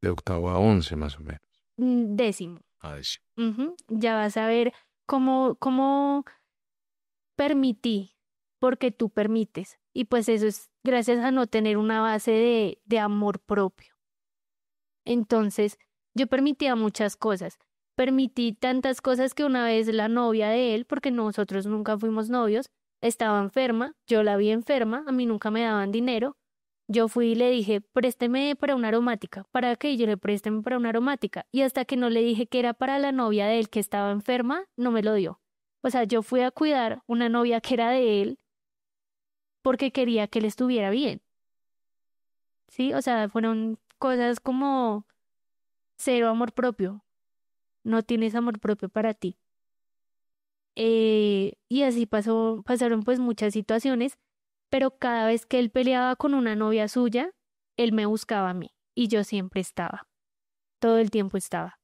De octavo a 11 más o menos. Décimo. A decir. Ya vas a ver cómo permití, porque tú permites. Y pues eso es gracias a no tener una base de amor propio. Entonces, yo permitía muchas cosas. Permití tantas cosas que una vez la novia de él, porque nosotros nunca fuimos novios, estaba enferma, yo la vi enferma, a mí nunca me daban dinero. Yo fui y le dije, présteme para una aromática. ¿Para qué? Y yo le présteme para una aromática. Y hasta que no le dije que era para la novia de él que estaba enferma, no me lo dio. O sea, yo fui a cuidar una novia que era de él porque quería que él estuviera bien. ¿Sí? O sea, fueron cosas como cero amor propio. No tienes amor propio para ti. Y así pasaron pues muchas situaciones, pero cada vez que él peleaba con una novia suya, él me buscaba a mí y yo siempre estaba, todo el tiempo estaba.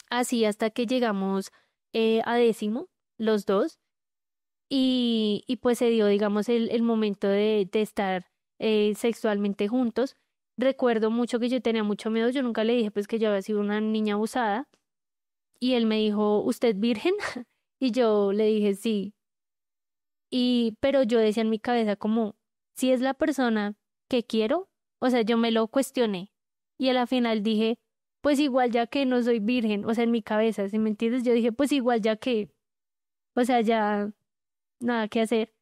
Así hasta que llegamos a décimo, los dos, y pues se dio, digamos, el momento de estar sexualmente juntos. Recuerdo mucho que yo tenía mucho miedo, yo nunca le dije pues que yo había sido una niña abusada y él me dijo, ¿usted virgen? Y yo le dije sí. Pero yo decía en mi cabeza como, si es la persona que quiero, o sea, yo me lo cuestioné. Y a la final dije, pues igual ya que no soy virgen, o sea, en mi cabeza, si me entiendes, yo dije, pues igual ya que, o sea, ya nada que hacer.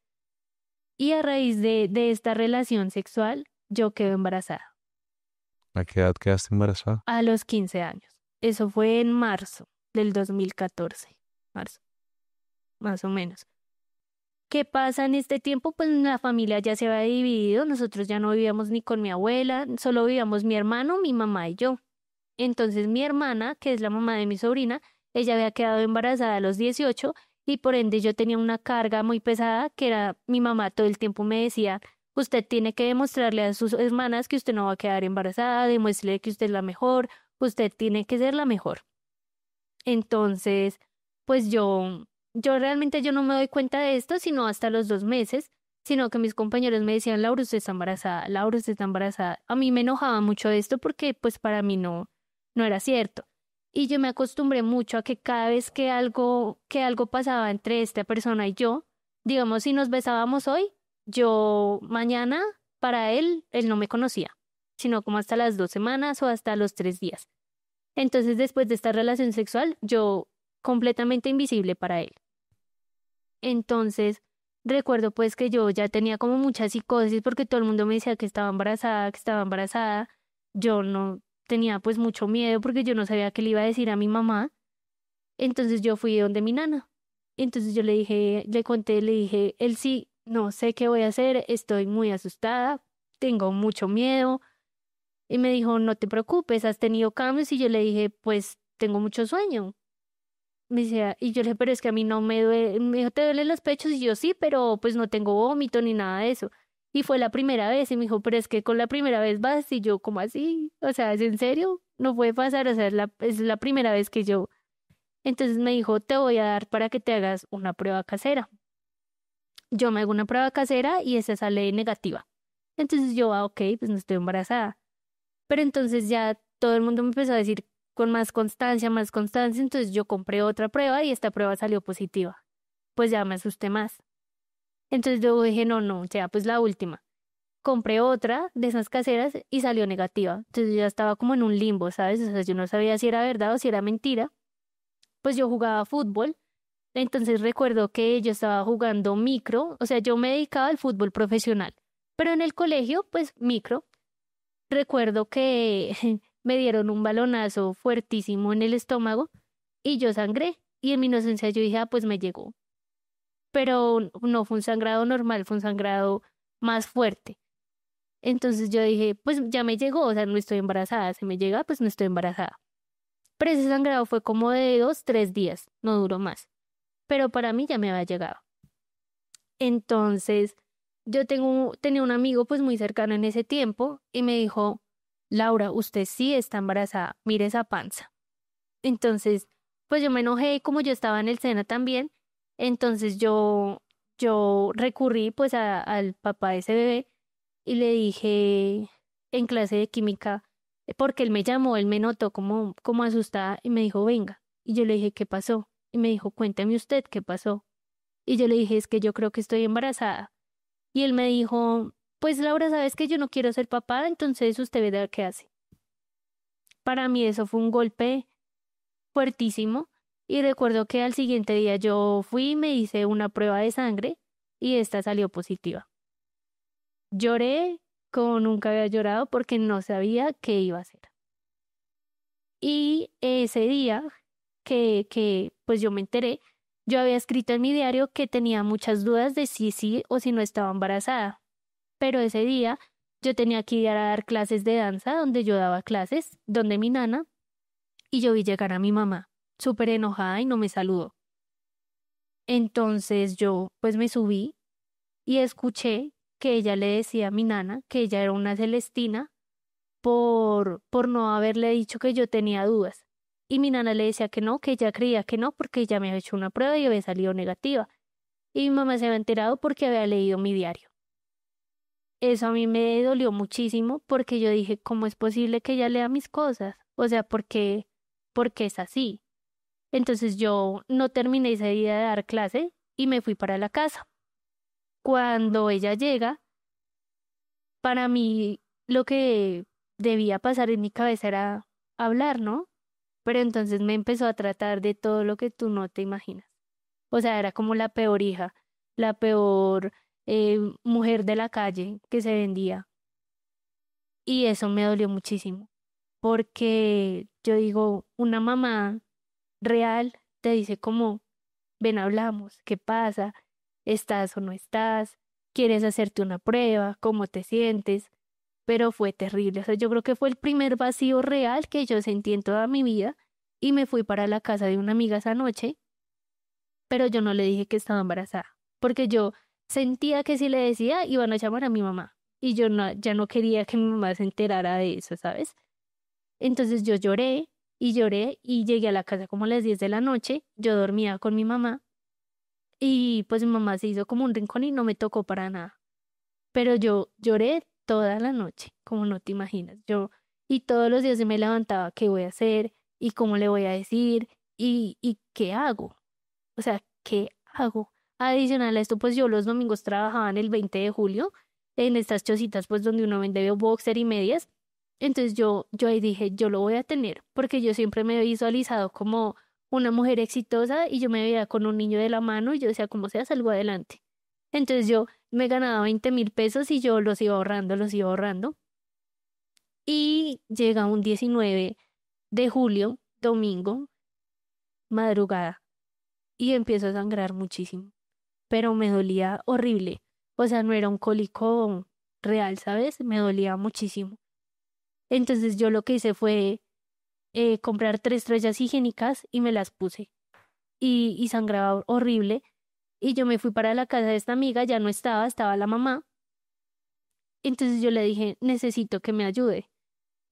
Y a raíz de esta relación sexual, yo quedé embarazada ¿A qué edad quedaste embarazada? a los 15 años. Eso fue en marzo del 2014, marzo, más o menos. ¿Qué pasa en este tiempo? Pues la familia ya se había dividido, nosotros ya no vivíamos ni con mi abuela, solo vivíamos mi hermano, mi mamá y yo. Entonces mi hermana, que es la mamá de mi sobrina, ella había quedado embarazada a los 18 y por ende yo tenía una carga muy pesada que era mi mamá todo el tiempo me decía, usted tiene que demostrarle a sus hermanas que usted no va a quedar embarazada, demuéstrele que usted es la mejor, usted tiene que ser la mejor. Entonces, pues yo realmente yo no me doy cuenta de esto, sino hasta los 2 meses, sino que mis compañeros me decían, Laura, usted está embarazada, Laura, usted está embarazada. A mí me enojaba mucho esto porque pues para mí no era cierto. Y yo me acostumbré mucho a que cada vez que algo pasaba entre esta persona y yo, digamos, si nos besábamos hoy, yo mañana, para él no me conocía. sino como hasta las 2 semanas o hasta los 3 días. Entonces, después de esta relación sexual, yo completamente invisible para él. Entonces, recuerdo pues que yo ya tenía como mucha psicosis porque todo el mundo me decía que estaba embarazada, que estaba embarazada. Yo no tenía pues mucho miedo porque yo no sabía qué le iba a decir a mi mamá. Entonces yo fui donde mi nana. Entonces yo le dije, le conté, le dije, él sí, no sé qué voy a hacer, estoy muy asustada, tengo mucho miedo. Y me dijo, no te preocupes, has tenido cambios. Y yo le dije, pues tengo mucho sueño. Me decía, y yo le dije, pero es que a mí no me duele. Me dijo, ¿te duelen los pechos? Y yo sí, pero pues no tengo vómito ni nada de eso. Y fue la primera vez. Y me dijo, pero es que con la primera vez vas. Y yo, ¿cómo así? O sea, ¿es en serio? No puede pasar. O sea, es la primera vez que yo. Entonces me dijo, te voy a dar para que te hagas una prueba casera. Yo me hago una prueba casera y esa sale negativa. Entonces yo, ok, pues no estoy embarazada. Pero entonces ya todo el mundo me empezó a decir con más constancia, más constancia. Entonces yo compré otra prueba y esta prueba salió positiva. Pues ya me asusté más. Entonces yo dije, no, no, ya pues la última. Compré otra de esas caseras y salió negativa. Entonces yo ya estaba como en un limbo, ¿sabes? O sea, yo no sabía si era verdad o si era mentira. Pues yo jugaba fútbol. Entonces recuerdo que yo estaba jugando micro, o sea, yo me dedicaba al fútbol profesional, pero en el colegio, pues micro. Recuerdo que me dieron un balonazo fuertísimo en el estómago y yo sangré. Y en mi inocencia yo dije, ah, pues me llegó. Pero no fue un sangrado normal, fue un sangrado más fuerte. Entonces yo dije, pues ya me llegó, o sea, no estoy embarazada. Si me llega, pues no estoy embarazada. Pero ese sangrado fue como de 2, 3 días, no duró más. Pero para mí ya me había llegado. Entonces, tenía un amigo pues muy cercano en ese tiempo y me dijo, Laura, usted sí está embarazada, mire esa panza. Entonces, pues yo me enojé y como yo estaba en el SENA también, entonces yo recurrí pues al papá de ese bebé y le dije en clase de química, porque él me llamó, él me notó como asustada y me dijo, venga. Y yo le dije, ¿qué pasó? Y me dijo, cuéntame usted qué pasó. Y yo le dije, es que yo creo que estoy embarazada. Y él me dijo, pues Laura, sabes que yo no quiero ser papá, entonces usted verá qué hace. Para mí eso fue un golpe fuertísimo y recuerdo que al siguiente día yo fui y me hice una prueba de sangre y esta salió positiva. Lloré como nunca había llorado porque no sabía qué iba a hacer. Y ese día que pues yo me enteré, yo había escrito en mi diario que tenía muchas dudas de si sí o si no estaba embarazada. Pero ese día yo tenía que ir a dar clases de danza donde yo daba clases, donde mi nana, y yo vi llegar a mi mamá, súper enojada y no me saludó. Entonces yo pues me subí y escuché que ella le decía a mi nana que ella era una Celestina por no haberle dicho que yo tenía dudas. Y mi nana le decía que no, que ella creía que no, porque ella me había hecho una prueba y había salido negativa. Y mi mamá se había enterado porque había leído mi diario. Eso a mí me dolió muchísimo porque yo dije, ¿cómo es posible que ella lea mis cosas? O sea, porque es así. Entonces yo no terminé ese día de dar clase y me fui para la casa. Cuando ella llega, para mí lo que debía pasar en mi cabeza era hablar, ¿no? Pero entonces me empezó a tratar de todo lo que tú no te imaginas. O sea, era como la peor hija, la peor mujer de la calle que se vendía. Y eso me dolió muchísimo, porque yo digo, una mamá real te dice como, ven, hablamos, ¿qué pasa? ¿Estás o no estás? ¿Quieres hacerte una prueba? ¿Cómo te sientes? Pero fue terrible. O sea, yo creo que fue el primer vacío real que yo sentí en toda mi vida y me fui para la casa de una amiga esa noche, pero yo no le dije que estaba embarazada, porque yo sentía que si le decía iban a llamar a mi mamá y yo no, ya no quería que mi mamá se enterara de eso, ¿sabes? Entonces yo lloré y llegué a la casa como a las 10 de la noche, yo dormía con mi mamá y pues mi mamá se hizo como un rincón y no me tocó para nada. Pero yo lloré toda la noche, como no te imaginas. Y todos los días se me levantaba, ¿qué voy a hacer? ¿Y cómo le voy a decir? ¿Y qué hago? O sea, ¿qué hago? Adicional a esto, pues yo los domingos trabajaba en el 20 de julio, en estas chocitas, pues donde uno vende boxer y medias. Entonces yo ahí dije, yo lo voy a tener, porque yo siempre me he visualizado como una mujer exitosa y yo me veía con un niño de la mano y yo decía, como sea, salgo adelante. Entonces yo me ganaba 20.000 pesos y yo los iba ahorrando, los iba ahorrando. Y llega un 19 de julio, domingo, madrugada, y empiezo a sangrar muchísimo, pero me dolía horrible. O sea, no era un cólico real, ¿sabes? Me dolía muchísimo. Entonces yo lo que hice fue comprar 3 toallas higiénicas y me las puse. Y sangraba horrible. Y yo me fui para la casa de esta amiga, ya no estaba, estaba la mamá. Entonces yo le dije, necesito que me ayude.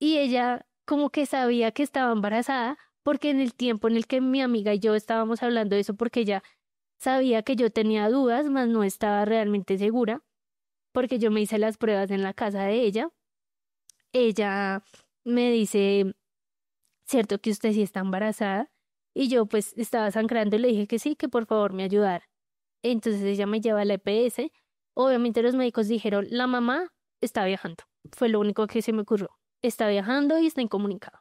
Y ella como que sabía que estaba embarazada, porque en el tiempo en el que mi amiga y yo estábamos hablando de eso, porque ella sabía que yo tenía dudas, mas no estaba realmente segura, porque yo me hice las pruebas en la casa de ella. Ella me dice, ¿cierto que usted sí está embarazada? Y yo pues estaba sangrando y le dije que sí, que por favor me ayudara. Entonces ella me lleva a la EPS. Obviamente los médicos dijeron, la mamá está viajando. Fue lo único que se me ocurrió. Está viajando y está incomunicado.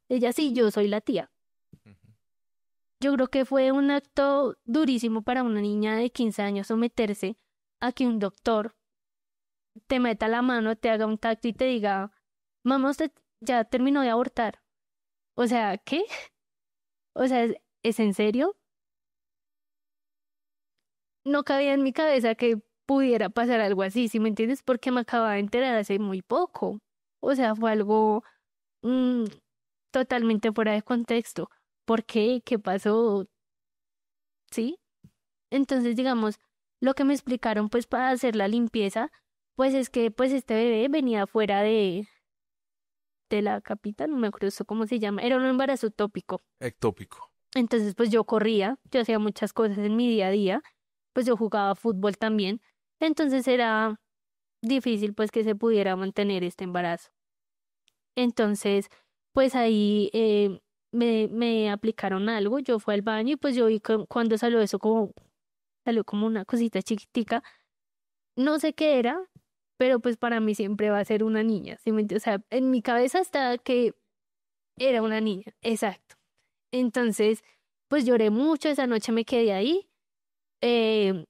Ella sí, yo soy la tía. Yo creo que fue un acto durísimo para una niña de 15 años someterse a que un doctor te meta la mano, te haga un tacto y te diga, mamá, usted ya terminó de abortar. O sea, ¿qué? O sea, ¿es en serio? No cabía en mi cabeza que pudiera pasar algo así, ¿sí me entiendes? Porque me acababa de enterar hace muy poco. O sea, fue algo mm, totalmente fuera de contexto. ¿Por qué? ¿Qué pasó? ¿Sí? Entonces, digamos, lo que me explicaron pues para hacer la limpieza, pues es que pues este bebé venía fuera de la capita, no me acuerdo eso cómo se llama, era un embarazo tópico. Ectópico. Entonces, pues yo corría, yo hacía muchas cosas en mi día a día, pues yo jugaba fútbol también, entonces era difícil pues que se pudiera mantener este embarazo. Entonces, pues ahí me aplicaron algo, yo fui al baño y pues yo vi cuando salió eso como, salió como una cosita chiquitica, no sé qué era, pero pues para mí siempre va a ser una niña, ¿sí me entiendes? O sea, en mi cabeza está que era una niña, exacto. Entonces, pues lloré mucho, esa noche me quedé ahí. eh,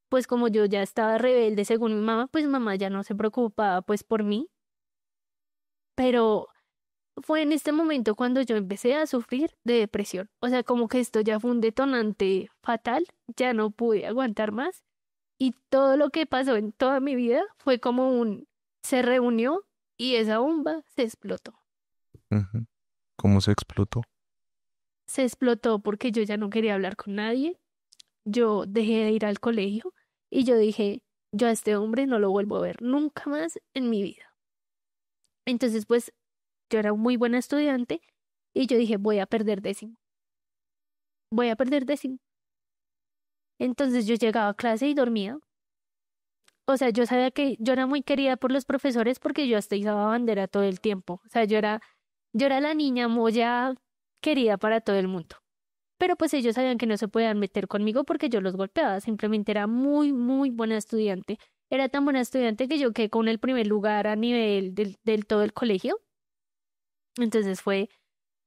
pues como yo ya estaba rebelde según mi mamá, pues mamá ya no se preocupaba pues por mí, pero fue en este momento cuando yo empecé a sufrir de depresión. O sea, como que esto ya fue un detonante fatal, ya no pude aguantar más y todo lo que pasó en toda mi vida fue como se reunió y esa bomba se explotó. Ujú. ¿Cómo se explotó? Se explotó porque yo ya no quería hablar con nadie, yo dejé de ir al colegio y yo dije, yo a este hombre no lo vuelvo a ver nunca más en mi vida. Entonces, pues yo era muy buena estudiante y yo dije, voy a perder décimo, voy a perder décimo. Entonces yo llegaba a clase y dormía. O sea, yo sabía que yo era muy querida por los profesores porque yo hasta izaba bandera todo el tiempo. O sea, yo era la niña moya querida para todo el mundo. Pero pues ellos sabían que no se podían meter conmigo porque yo los golpeaba. Simplemente era muy, muy buena estudiante. Era tan buena estudiante que yo quedé con el primer lugar a nivel del todo el colegio. Entonces fue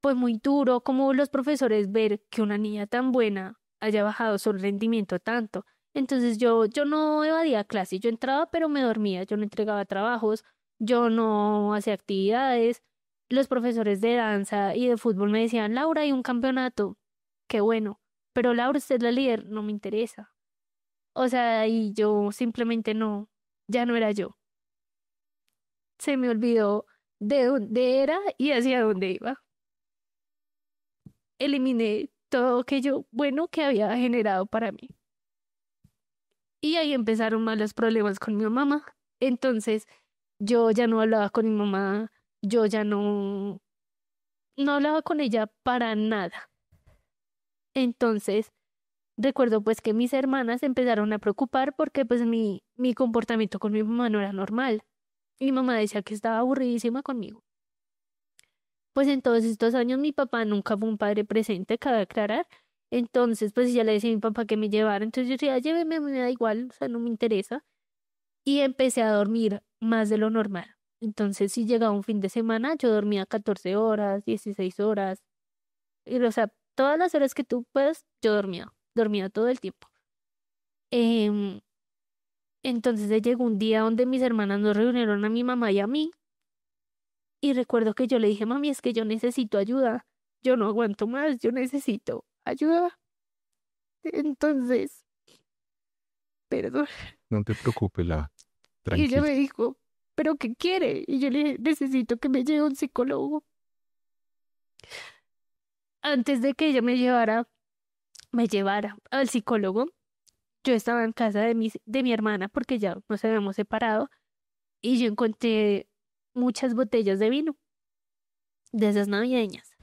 muy duro como los profesores ver que una niña tan buena haya bajado su rendimiento tanto. Entonces yo no evadía clase, yo entraba pero me dormía, yo no entregaba trabajos, yo no hacía actividades. Los profesores de danza y de fútbol me decían, Laura, hay un campeonato, qué bueno, pero Laura, usted es la líder, no me interesa. O sea, y yo simplemente no, ya no era yo. Se me olvidó de dónde era y hacia dónde iba. Eliminé todo aquello bueno que había generado para mí. Y ahí empezaron más los problemas con mi mamá. Entonces, yo ya no hablaba con mi mamá, yo ya no hablaba con ella para nada. Entonces, recuerdo pues que mis hermanas empezaron a preocupar porque pues mi comportamiento con mi mamá no era normal. Mi mamá decía que estaba aburridísima conmigo. Pues en todos estos años mi papá nunca fue un padre presente, cabe aclarar. Entonces, pues ya le decía a mi papá que me llevara. Entonces yo decía, lléveme, me da igual, o sea, no me interesa. Y empecé a dormir más de lo normal. Entonces, si llegaba un fin de semana, yo dormía 14 horas, 16 horas. Y, o sea, todas las horas que tú puedas, yo dormía todo el tiempo. Em, entonces llegó un día donde mis hermanas nos reunieron a mi mamá y a mí. Y recuerdo que yo le dije, mami, es que yo necesito ayuda. Yo no aguanto más, yo necesito ayuda. Entonces, perdón. No te preocupes, Y ella tranquila. me dijo, ¿pero qué quiere? Y yo le dije, necesito que me lleve a un psicólogo. Antes de que ella me llevara al psicólogo, yo estaba en casa de mi hermana porque ya nos habíamos separado y yo encontré muchas botellas de vino, de esas navideñas.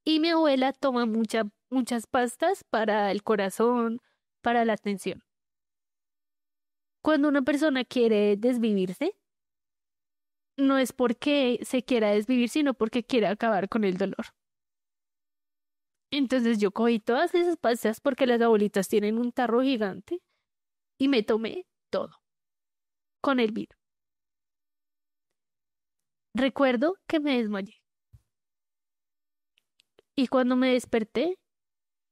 Y mi abuela toma muchas pastas para el corazón, para la tensión. Cuando una persona quiere desvivirse, no es porque se quiera desvivir, sino porque quiere acabar con el dolor. Entonces yo cogí todas esas pastas porque las abuelitas tienen un tarro gigante y me tomé todo con el vino. Recuerdo que me desmayé y cuando me desperté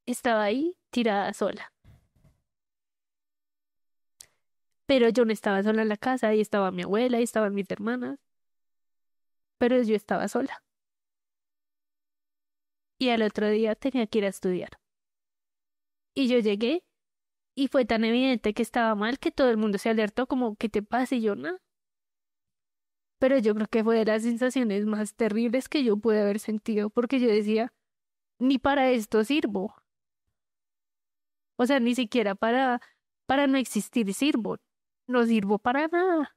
estaba ahí tirada sola. Pero yo no estaba sola en la casa, ahí estaba mi abuela, ahí estaban mis hermanas, pero yo estaba sola. Y al otro día tenía que ir a estudiar. Y yo llegué y fue tan evidente que estaba mal que todo el mundo se alertó como, ¿qué te pasa? Y yo, no. Pero yo creo que fue de las sensaciones más terribles que yo pude haber sentido, porque yo decía, ni para esto sirvo. O sea, ni siquiera para no existir sirvo. No sirvo para nada.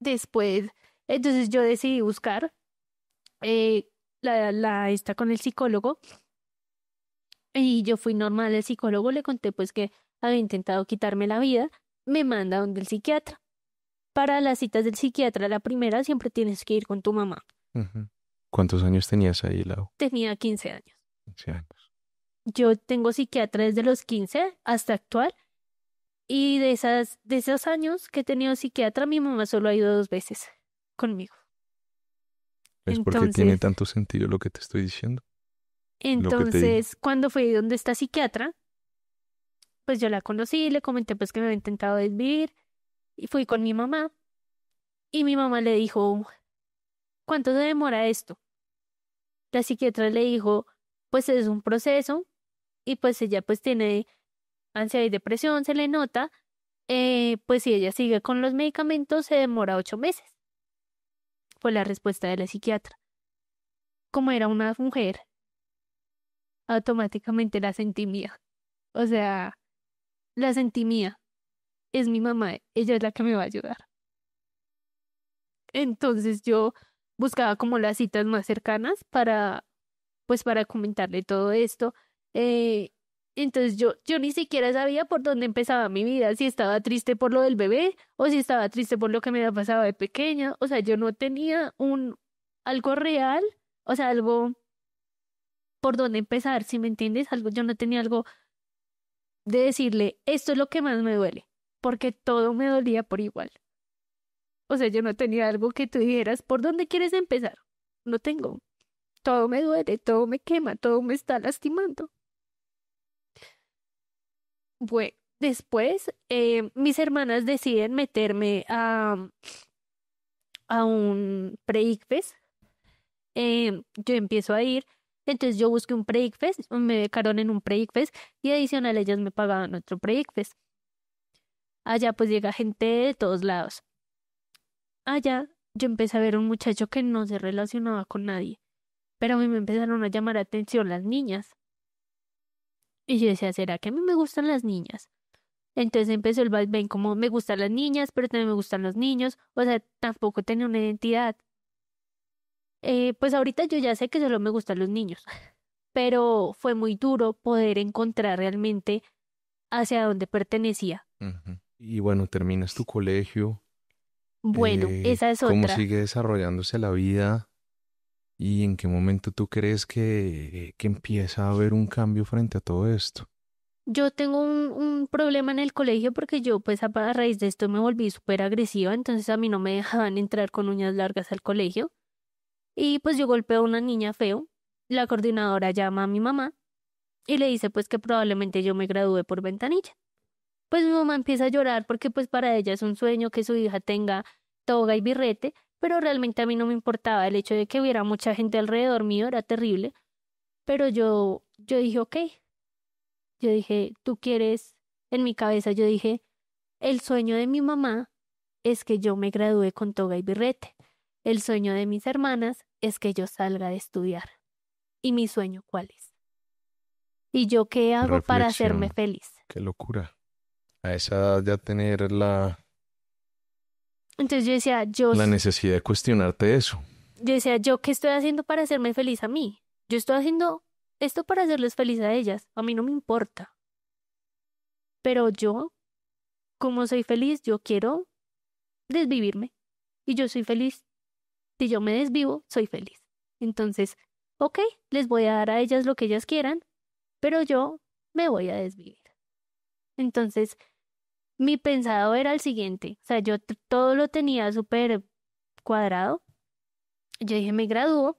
Después, entonces yo decidí buscar eh, la esta con el psicólogo y yo fui normal al psicólogo, le conté pues que había intentado quitarme la vida, me manda donde el psiquiatra. Para las citas del psiquiatra, la primera siempre tienes que ir con tu mamá. Ujú. ¿Cuántos años tenías ahí, Lau? Tenía 15 años. 15 años. Yo tengo psiquiatra desde los 15 hasta actual y de esos años que he tenido psiquiatra, mi mamá solo ha ido 2 veces conmigo. ¿Es porque tiene Entonces, tanto sentido lo que te estoy diciendo? Lo que te dije. entonces, cuando fui donde está psiquiatra, pues yo la conocí, le comenté pues que me había intentado desvivir y fui con mi mamá y mi mamá le dijo, ¿cuánto se demora esto? La psiquiatra le dijo, pues es un proceso y pues ella pues tiene ansiedad y depresión, se le nota, pues si ella sigue con los medicamentos se demora 8 meses. Fue la respuesta de la psiquiatra. Como era una mujer, automáticamente la sentí mía. O sea, la sentí mía. Es mi mamá, ella es la que me va a ayudar. Entonces yo buscaba como las citas más cercanas pues para comentarle todo esto. Eh, entonces yo ni siquiera sabía por dónde empezaba mi vida, si estaba triste por lo del bebé o si estaba triste por lo que me había pasado de pequeña. O sea, yo no tenía algo real, o sea, algo por dónde empezar, si me entiendes, algo, yo no tenía algo de decirle, esto es lo que más me duele, porque todo me dolía por igual. O sea, yo no tenía algo que tú dijeras, ¿por dónde quieres empezar? No tengo. Todo me duele, todo me quema, todo me está lastimando. Bueno, después mis hermanas deciden meterme a un pre-ICFES. Yo empiezo a ir, entonces yo busqué un pre-ICFES, me becaron en un pre-ICFES y adicional ellas me pagaban otro pre-ICFES. Allá pues llega gente de todos lados. Allá yo empecé a ver un muchacho que no se relacionaba con nadie, pero a mí me empezaron a llamar la atención las niñas. Y yo decía, ¿será que a mí me gustan las niñas? Entonces empezó el vaivén como me gustan las niñas, pero también me gustan los niños. O sea, tampoco tenía una identidad. Pues ahorita yo ya sé que solo me gustan los niños, pero fue muy duro poder encontrar realmente hacia dónde pertenecía. Ujú. Y bueno, terminas tu colegio. Bueno, esa es ¿Cómo otra. sigue desarrollándose la vida? ¿Y en qué momento tú crees que empieza a haber un cambio frente a todo esto? Yo tengo un un problema en el colegio porque yo pues a raíz de esto me volví súper agresiva, entonces a mí no me dejaban entrar con uñas largas al colegio y pues yo golpeo a una niña feo, la coordinadora llama a mi mamá y le dice pues que probablemente yo me gradúe por ventanilla. Pues mi mamá empieza a llorar porque pues para ella es un sueño que su hija tenga toga y birrete, pero realmente a mí no me importaba el hecho de que hubiera mucha gente alrededor mío, era terrible, pero yo dije, ok, yo dije, tú quieres, en mi cabeza yo dije, el sueño de mi mamá es que yo me gradúe con toga y birrete, el sueño de mis hermanas es que yo salga de estudiar, ¿y mi sueño cuál es? ¿Y yo qué hago para hacerme Reflexión. feliz? Qué locura. A esa edad ya tener Entonces yo decía, la necesidad de cuestionarte eso. ¿yo qué estoy haciendo para hacerme feliz a mí? Yo estoy haciendo esto para hacerles feliz a ellas. A mí no me importa. Pero yo, como soy feliz, yo quiero desvivirme. Y yo soy feliz. Si yo me desvivo, soy feliz. Entonces, ok, les voy a dar a ellas lo que ellas quieran, pero yo me voy a desvivir. Entonces, mi pensado era el siguiente. O sea, yo todo lo tenía súper cuadrado. Yo dije, me gradúo.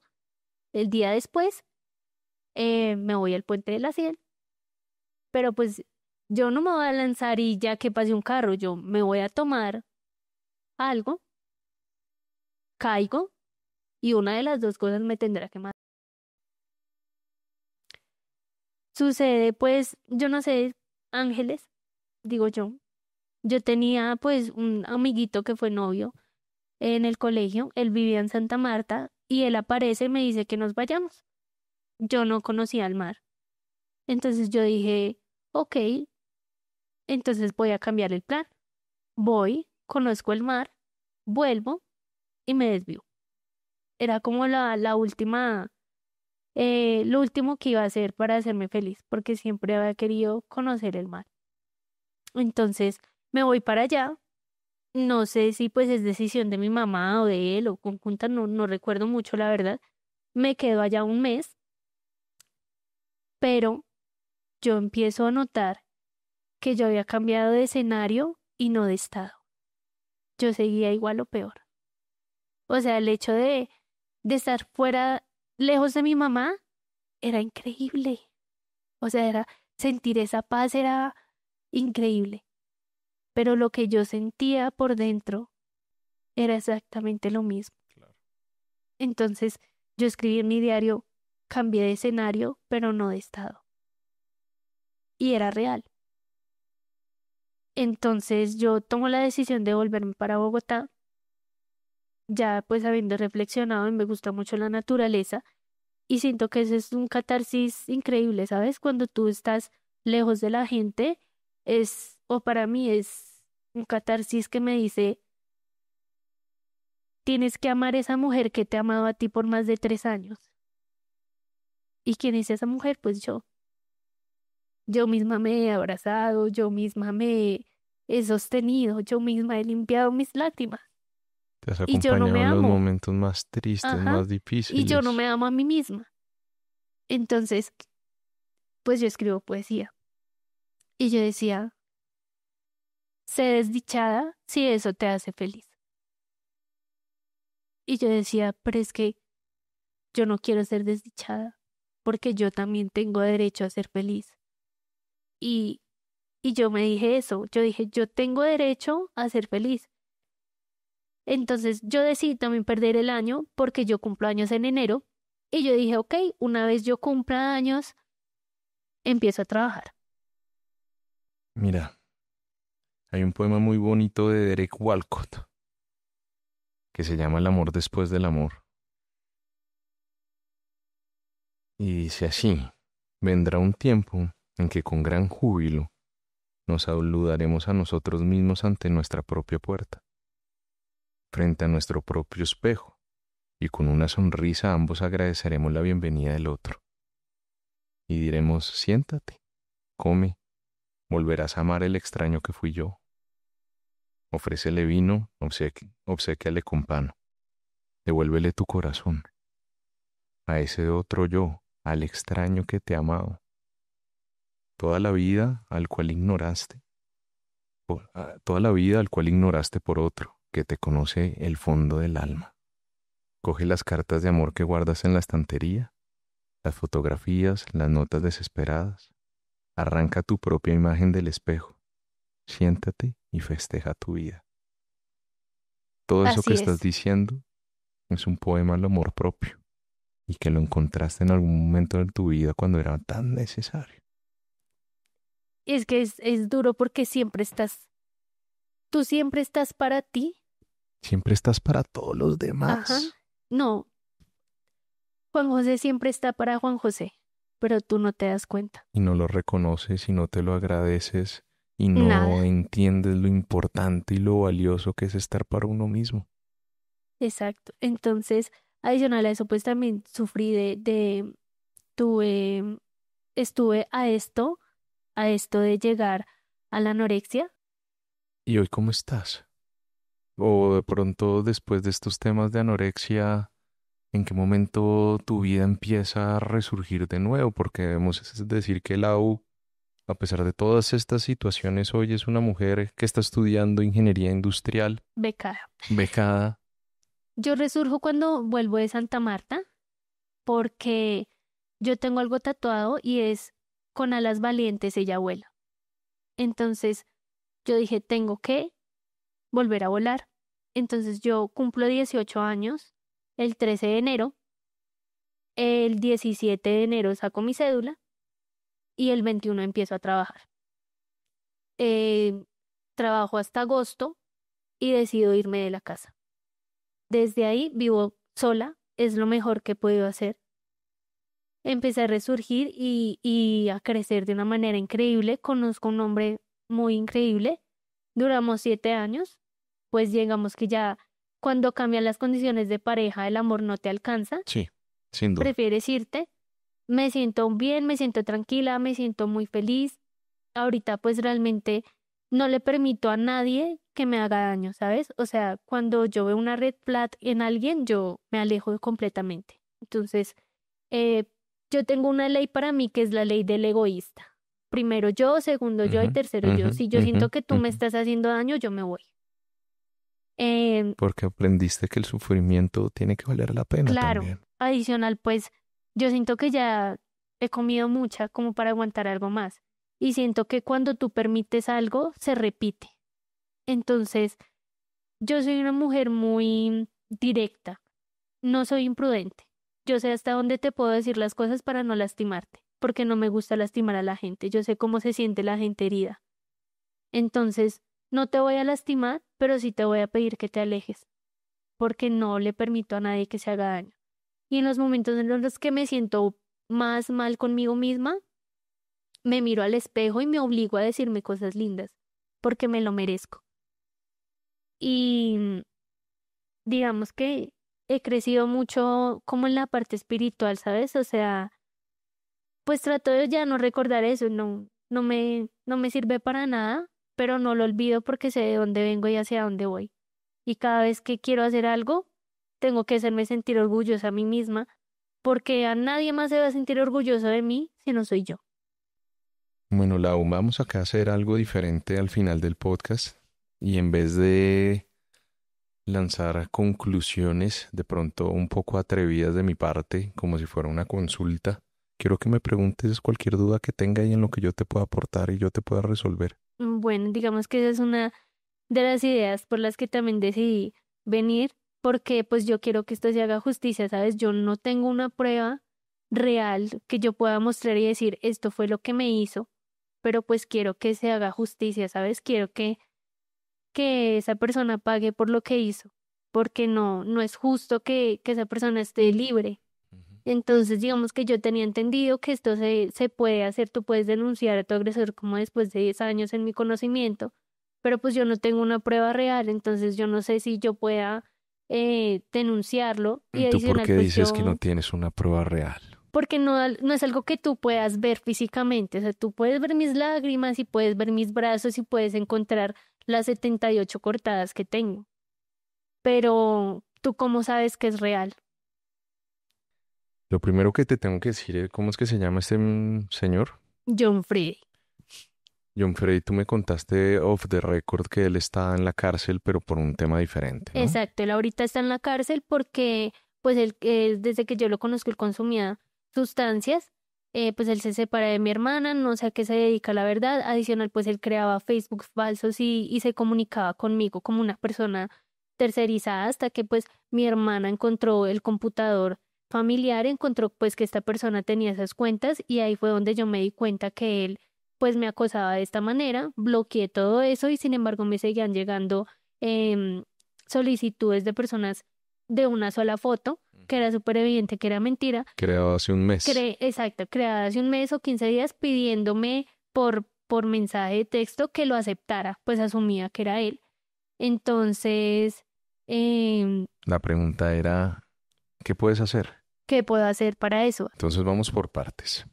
El día después me voy al puente de la 100, pero pues yo no me voy a lanzar y ya que pase un carro, yo me voy a tomar algo, caigo y una de las dos cosas me tendrá que matar. Sucede pues, yo no sé, ángeles, digo yo. Yo tenía pues un amiguito que fue novio en el colegio, él vivía en Santa Marta y él aparece y me dice que nos vayamos. Yo no conocía el mar. Entonces yo dije, ok, entonces voy a cambiar el plan. Voy, conozco el mar, vuelvo y me desvío. Era como la última, lo último que iba a hacer para hacerme feliz, porque siempre había querido conocer el mar. Entonces me voy para allá. No sé si pues es decisión de mi mamá o de él o conjunta, no recuerdo mucho la verdad. Me quedo allá un mes, pero yo empiezo a notar que yo había cambiado de escenario y no de estado. Yo seguía igual o peor. O sea, el hecho de estar fuera, lejos de mi mamá, era increíble. O sea, era sentir esa paz era increíble. Pero lo que yo sentía por dentro era exactamente lo mismo. Claro. Entonces, yo escribí en mi diario, cambié de escenario, pero no de estado. Y era real. Entonces, yo tomo la decisión de volverme para Bogotá, ya pues habiendo reflexionado y me gusta mucho la naturaleza. Y siento que ese es un catarsis increíble, ¿sabes? Cuando tú estás lejos de la gente, o para mí es un catarsis que me dice, tienes que amar a esa mujer que te ha amado a ti por más de 3 años. ¿Y quién es esa mujer? Pues yo. Yo misma me he abrazado, yo misma me he sostenido, yo misma he limpiado mis lágrimas. Te has Y yo no acompañado me en los amo. momentos más tristes, Ajá. más Y yo no difíciles. me amo a mí misma. Entonces, pues yo escribo poesía. Y yo decía, sé desdichada si eso te hace feliz. Y yo decía, pero es que yo no quiero ser desdichada, porque yo también tengo derecho a ser feliz. Y, y yo me dije eso, yo dije, yo tengo derecho a ser feliz. Entonces yo decidí también perder el año porque yo cumplo años en enero. Y yo dije, ok, una vez yo cumpla años, empiezo a trabajar. Mira, hay un poema muy bonito de Derek Walcott que se llama El amor después del amor. Y dice así, vendrá un tiempo en que con gran júbilo nos saludaremos a nosotros mismos ante nuestra propia puerta, frente a nuestro propio espejo, y con una sonrisa ambos agradeceremos la bienvenida del otro. Y diremos, siéntate, come, volverás a amar el extraño que fui yo. Ofrécele vino, obséquiale con pan, devuélvele tu corazón, a ese otro yo, al extraño que te ha amado. toda la vida al cual ignoraste, toda la vida al cual ignoraste por otro, que te conoce el fondo del alma. Coge las cartas de amor que guardas en la estantería, las fotografías, las notas desesperadas. Arranca tu propia imagen del espejo. Siéntate y festeja tu vida. Todo eso que Así estás es. diciendo es un poema al amor propio y que lo encontraste en algún momento de tu vida cuando era tan necesario. Y es que es duro porque tú siempre estás para ti. Siempre estás para todos los Ajá. demás No, Juan José siempre está para Juan José, pero tú no te das cuenta. y no lo reconoces y no te lo agradeces y no Nada, entiendes lo importante y lo valioso que es estar para uno mismo. exacto. Entonces, adicional a eso, pues también sufrí tuve, estuve a esto de llegar a la anorexia. ¿Y hoy cómo estás? O de pronto después de estos temas de anorexia, ¿en qué momento tu vida empieza a resurgir de nuevo? Porque debemos decir que Lau, a pesar de todas estas situaciones, hoy es una mujer que está estudiando ingeniería industrial, Becada. becada. Yo resurjo cuando vuelvo de Santa Marta porque yo tengo algo tatuado y es con alas valientes ella vuela. Entonces yo dije, tengo que volver a volar. Entonces yo cumplo 18 años el 13 de enero, el 17 de enero saco mi cédula y el 21 empiezo a trabajar. Eh, Trabajo hasta agosto y decido irme de la casa. Desde ahí vivo sola, es lo mejor que he podido hacer. Empecé a resurgir y a crecer de una manera increíble. Conozco un hombre muy increíble. Duramos 7 años, pues llegamos que ya cuando cambian las condiciones de pareja, el amor no te alcanza, Sí, sin duda. prefieres irte. Me siento bien, me siento tranquila, me siento muy feliz. Ahorita pues realmente no le permito a nadie que me haga daño, ¿sabes? O sea, cuando yo veo una red flag en alguien, yo me alejo completamente. Entonces, eh, yo tengo una ley para mí que es la ley del egoísta. Primero yo, segundo yo y Ujú, tercero yo. ujú, Si yo ujú, siento que tú me ujú. estás haciendo daño, yo me voy. Em, Porque aprendiste que el sufrimiento tiene que valer la pena claro, también. adicional, pues yo siento que ya he comido mucha como para aguantar algo más. Y siento que cuando tú permites algo, se repite. Entonces, yo soy una mujer muy directa, no soy imprudente. Yo sé hasta dónde te puedo decir las cosas para no lastimarte, porque no me gusta lastimar a la gente. Yo sé cómo se siente la gente herida. Entonces, no te voy a lastimar, pero sí te voy a pedir que te alejes, porque no le permito a nadie que se haga daño. Y en los momentos en los que me siento más mal conmigo misma, me miro al espejo y me obligo a decirme cosas lindas, porque me lo merezco. Y digamos que he crecido mucho como en la parte espiritual, ¿sabes? O sea, pues trato de ya no recordar eso, no me sirve para nada, pero no lo olvido porque sé de dónde vengo y hacia dónde voy. Y cada vez que quiero hacer algo, tengo que hacerme sentir orgullosa a mí misma, porque a nadie más se va a sentir orgulloso de mí si no soy yo. Bueno, Lau, vamos acá a hacer algo diferente al final del podcast y en vez de lanzar conclusiones de pronto un poco atrevidas de mi parte, como si fuera una consulta, quiero que me preguntes cualquier duda que tenga y en lo que yo te pueda aportar y yo te pueda resolver. Bueno, digamos que esa es una de las ideas por las que también decidí venir, porque pues yo quiero que esto se haga justicia, ¿sabes? Yo no tengo una prueba real que yo pueda mostrar y decir esto fue lo que me hizo, pero pues quiero que se haga justicia, ¿sabes? Quiero que esa persona pague por lo que hizo, porque no es justo que esa persona esté libre. Ujú. Entonces, digamos que yo tenía entendido que esto se puede hacer, tú puedes denunciar a tu agresor como después de 10 años en mi conocimiento, pero pues yo no tengo una prueba real, entonces yo no sé si yo pueda denunciarlo y ¿Y tú por adicional, qué pues dices que no yo, tienes una prueba real? porque no es algo que tú puedas ver físicamente, o sea, tú puedes ver mis lágrimas y puedes ver mis brazos y puedes encontrar las 78 cortadas que tengo, pero tú cómo sabes que es real. Lo primero que te tengo que decir es cómo es que se llama este señor. John Freddy. John Freddy, tú me contaste off the record que él está en la cárcel, pero por un tema diferente, ¿no? Exacto, él ahorita está en la cárcel porque, pues, desde que yo lo conozco, él consumía sustancias. Pues él se separa de mi hermana, no sé a qué se dedica la verdad. Adicional, pues él creaba Facebook falsos y se comunicaba conmigo como una persona tercerizada hasta que, pues, mi hermana encontró el computador familiar, encontró, pues, que esta persona tenía esas cuentas y ahí fue donde yo me di cuenta que él, pues, me acosaba de esta manera. Bloqueé todo eso y sin embargo me seguían llegando em, solicitudes de personas de una sola foto, que era súper evidente que era mentira. Creado hace un mes. Exacto, creada hace un mes o 15 días pidiéndome por mensaje de texto que lo aceptara, pues asumía que era él. Entonces, La pregunta era, ¿qué puedes hacer? ¿qué puedo hacer para eso? Entonces vamos por partes.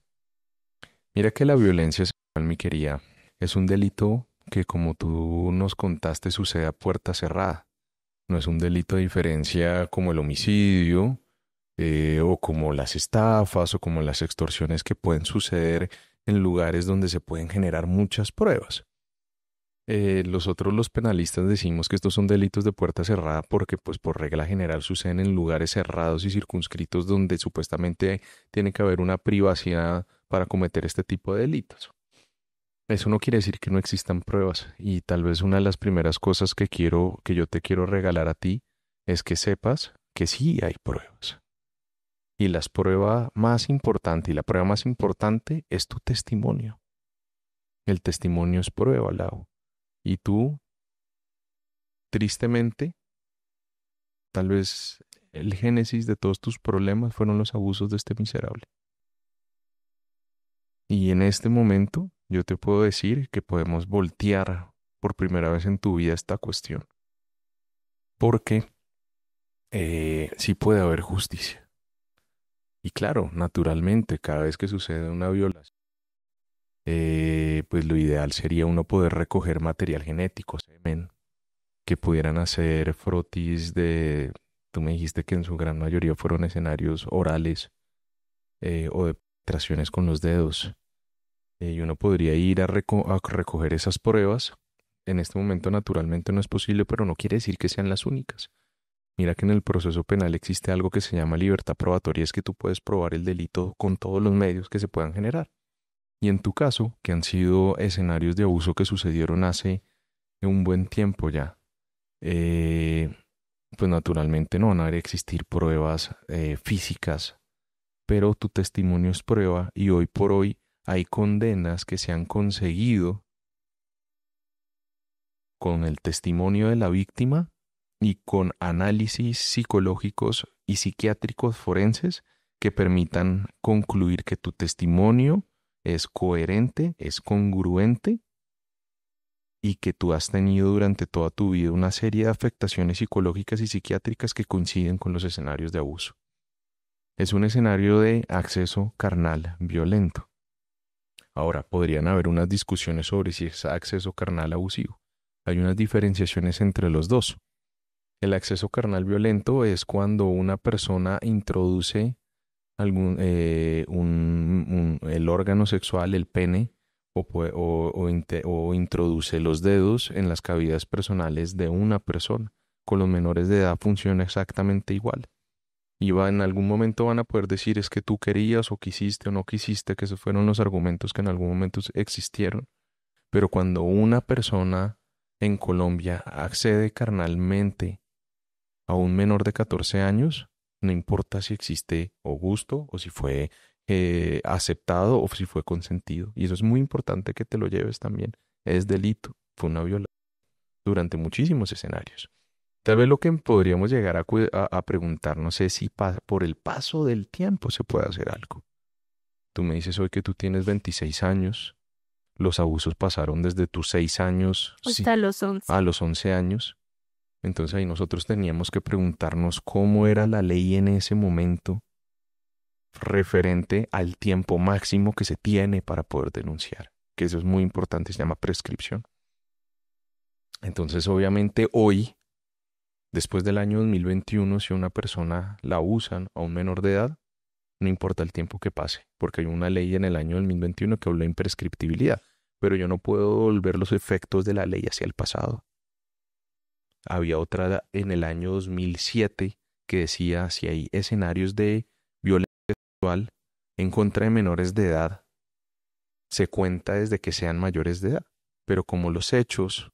Mira que la violencia sexual, mi querida, es un delito que, como tú nos contaste, sucede a puerta cerrada. No es un delito de diferencia como el homicidio, o como las estafas o como las extorsiones que pueden suceder en lugares donde se pueden generar muchas pruebas. Nosotros los penalistas decimos que estos son delitos de puerta cerrada porque pues por regla general suceden en lugares cerrados y circunscritos donde supuestamente tiene que haber una privacidad para cometer este tipo de delitos. Eso no quiere decir que no existan pruebas, y tal vez una de las primeras cosas que yo te quiero regalar a ti es que sepas que sí hay pruebas. Y la prueba más importante es tu testimonio. El testimonio es prueba, Lau. Y tú, tristemente, tal vez el génesis de todos tus problemas fueron los abusos de este miserable. Y en este momento yo te puedo decir que podemos voltear por primera vez en tu vida esta cuestión. Porque sí puede haber justicia. Y claro, naturalmente, cada vez que sucede una violación, pues lo ideal sería uno poder recoger material genético, semen, que pudieran hacer frotis tú me dijiste que en su gran mayoría fueron escenarios orales, o de penetraciones con los dedos. Y uno podría ir a recoger esas pruebas. En este momento naturalmente no es posible, pero no quiere decir que sean las únicas. Mira que en el proceso penal existe algo que se llama libertad probatoria, es que tú puedes probar el delito con todos los medios que se puedan generar. Y en tu caso, que han sido escenarios de abuso que sucedieron hace un buen tiempo ya, pues naturalmente no van a existir pruebas físicas, pero tu testimonio es prueba y hoy por hoy hay condenas que se han conseguido con el testimonio de la víctima y con análisis psicológicos y psiquiátricos forenses que permitan concluir que tu testimonio es coherente, es congruente y que tú has tenido durante toda tu vida una serie de afectaciones psicológicas y psiquiátricas que coinciden con los escenarios de abuso. Es un escenario de acceso carnal violento. Ahora, podrían haber unas discusiones sobre si es acceso carnal abusivo. Hay unas diferenciaciones entre los dos. El acceso carnal violento es cuando una persona introduce el órgano sexual, el pene, o introduce los dedos en las cavidades personales de una persona. Con los menores de edad funciona exactamente igual. Y en algún momento van a poder decir es que tú querías o quisiste o no quisiste, que esos fueron los argumentos que en algún momento existieron. Pero cuando una persona en Colombia accede carnalmente a un menor de 14 años, no importa si existe o gusto o si fue aceptado o si fue consentido. Y eso es muy importante que te lo lleves también. Es delito, fue una violación durante muchísimos escenarios. Tal vez lo que podríamos llegar a preguntarnos es si por el paso del tiempo se puede hacer algo. Tú me dices hoy que tú tienes 26 años. Los abusos pasaron desde tus 6 años Hasta los 11. a los 11 años. Entonces ahí nosotros teníamos que preguntarnos cómo era la ley en ese momento referente al tiempo máximo que se tiene para poder denunciar. Que eso es muy importante, se llama prescripción. Entonces obviamente hoy, después del año 2021, si una persona la abusan a un menor de edad, no importa el tiempo que pase, porque hay una ley en el año 2021 que habla de imprescriptibilidad, pero yo no puedo volver los efectos de la ley hacia el pasado. Había otra en el año 2007 que decía si hay escenarios de violencia sexual en contra de menores de edad, se cuenta desde que sean mayores de edad. Pero como los hechos,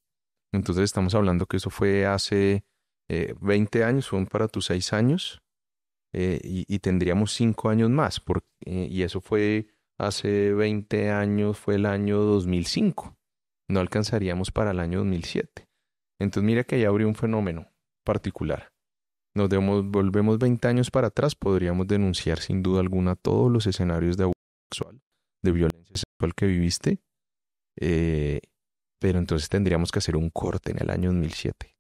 entonces estamos hablando que eso fue hace 20 años, fueron para tus 6 años, y tendríamos 5 años más, y eso fue hace 20 años, fue el año 2005. No alcanzaríamos para el año 2007. Entonces mira que ahí habría un fenómeno particular. Volvemos 20 años para atrás, podríamos denunciar sin duda alguna todos los escenarios de abuso sexual, de violencia sexual que viviste, pero entonces tendríamos que hacer un corte en el año 2007.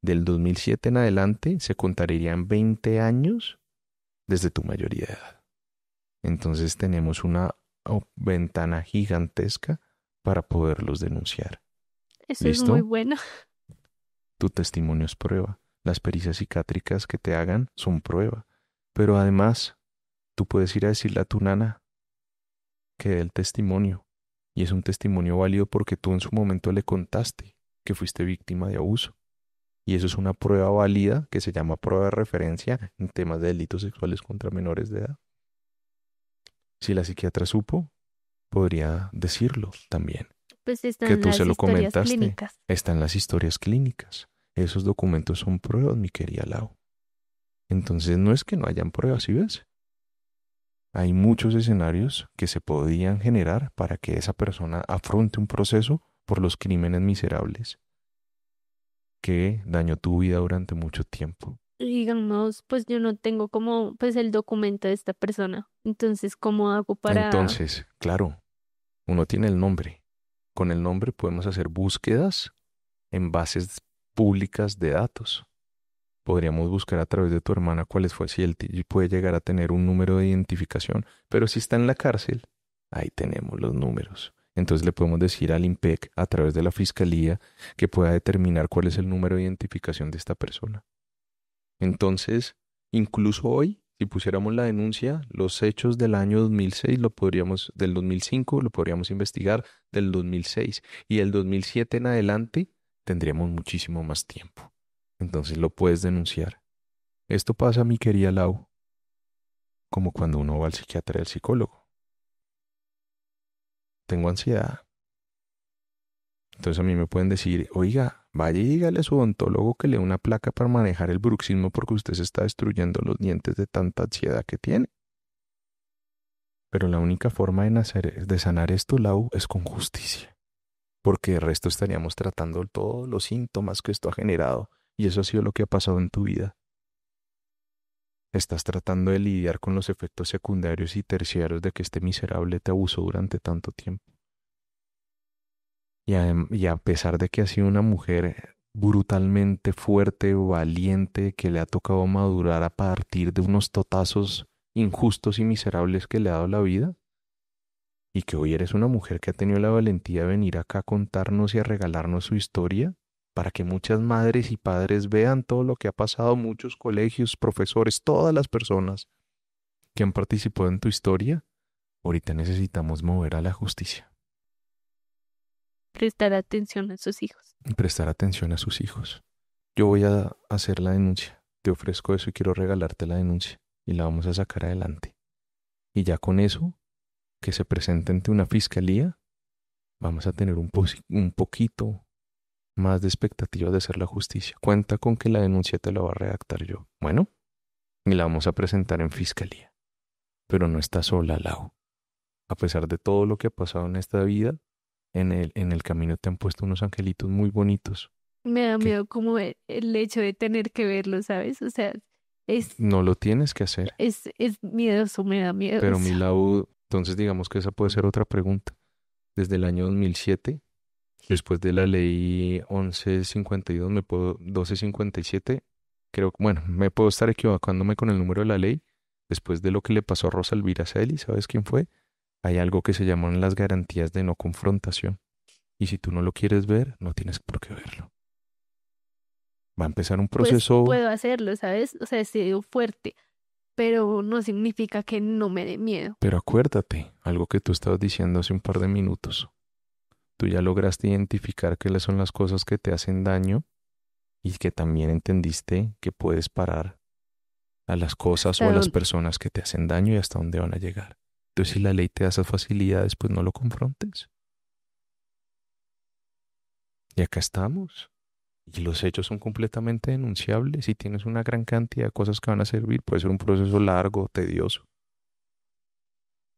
Del 2007 en adelante se contarían 20 años desde tu mayoría de edad. Entonces tenemos una ventana gigantesca para poderlos denunciar. Eso ¿Listo? es muy bueno. Tu testimonio es prueba. Las pericias psiquiátricas que te hagan son prueba. Pero además, tú puedes ir a decirle a tu nana que dé el testimonio. Y es un testimonio válido porque tú en su momento le contaste que fuiste víctima de abuso. Y eso es una prueba válida que se llama prueba de referencia en temas de delitos sexuales contra menores de edad. Si la psiquiatra supo, podría decirlo también. Pues Que están tú las se lo historias comentaste. clínicas. Están las historias clínicas. Esos documentos son pruebas, mi querida Lau. Entonces no es que no hayan pruebas, ¿sí ves? Hay muchos escenarios que se podían generar para que esa persona afronte un proceso por los crímenes miserables que dañó tu vida durante mucho tiempo. Digamos, pues yo no tengo como pues el documento de esta persona. Entonces, ¿cómo hago para...? Entonces, claro, uno tiene el nombre. Con el nombre podemos hacer búsquedas en bases públicas de datos. Podríamos buscar a través de tu hermana cuáles fue, si él puede llegar a tener un número de identificación, pero si está en la cárcel, ahí tenemos los números. Entonces le podemos decir al IMPEC a través de la fiscalía que pueda determinar cuál es el número de identificación de esta persona. Entonces, incluso hoy, si pusiéramos la denuncia, los hechos del año 2006 del 2005 lo podríamos investigar, del 2006 y del 2007 en adelante tendríamos muchísimo más tiempo. Entonces lo puedes denunciar. Esto pasa, mi querida Lau, como cuando uno va al psiquiatra y al psicólogo. Tengo ansiedad. Entonces a mí me pueden decir, oiga, vaya y dígale a su odontólogo que le dé una placa para manejar el bruxismo porque usted se está destruyendo los dientes de tanta ansiedad que tiene. Pero la única forma de sanar esto, Lau, es con justicia. Porque de resto estaríamos tratando todos los síntomas que esto ha generado. Y eso ha sido lo que ha pasado en tu vida. Estás tratando de lidiar con los efectos secundarios y terciarios de que este miserable te abusó durante tanto tiempo. Y a pesar de que has sido una mujer brutalmente fuerte, valiente, que le ha tocado madurar a partir de unos totazos injustos y miserables que le ha dado la vida, y que hoy eres una mujer que ha tenido la valentía de venir acá a contarnos y a regalarnos su historia, para que muchas madres y padres vean todo lo que ha pasado, muchos colegios, profesores, todas las personas que han participado en tu historia, ahorita necesitamos mover a la justicia. Prestar atención a sus hijos. Y prestar atención a sus hijos. Yo voy a hacer la denuncia, te ofrezco eso y quiero regalarte la denuncia y la vamos a sacar adelante. Y ya con eso, que se presente ante una fiscalía, vamos a tener un poquito más de expectativas de hacer la justicia. Cuenta con que la denuncia te la va a redactar yo. Bueno, y la vamos a presentar en fiscalía. Pero no está sola, Lau. A pesar de todo lo que ha pasado en esta vida, en el camino te han puesto unos angelitos muy bonitos. Me da miedo como el hecho de tener que verlo, ¿sabes? O sea, no lo tienes que hacer. Es miedoso, me da miedo. Pero mi Lau, entonces digamos que esa puede ser otra pregunta. Desde el año 2007, después de la ley 1152, 1257, creo, bueno, me puedo estar equivocándome con el número de la ley. Después de lo que le pasó a Rosa Elvira Celi, ¿sabes quién fue? Hay algo que se llaman las garantías de no confrontación. Y si tú no lo quieres ver, no tienes por qué verlo. Va a empezar un proceso. Pues puedo hacerlo, ¿sabes? O sea, he sido fuerte. pero no significa que no me dé miedo. Pero acuérdate, algo que tú estabas diciendo hace un par de minutos. Tú ya lograste identificar qué son las cosas que te hacen daño y que también entendiste que puedes parar a las cosas o ¿Hasta a las dónde? personas que te hacen daño y hasta dónde van a llegar. Entonces, si la ley te da esas facilidades, pues no lo confrontes. Y acá estamos. Y los hechos son completamente denunciables y tienes una gran cantidad de cosas que van a servir. Puede ser un proceso largo, tedioso.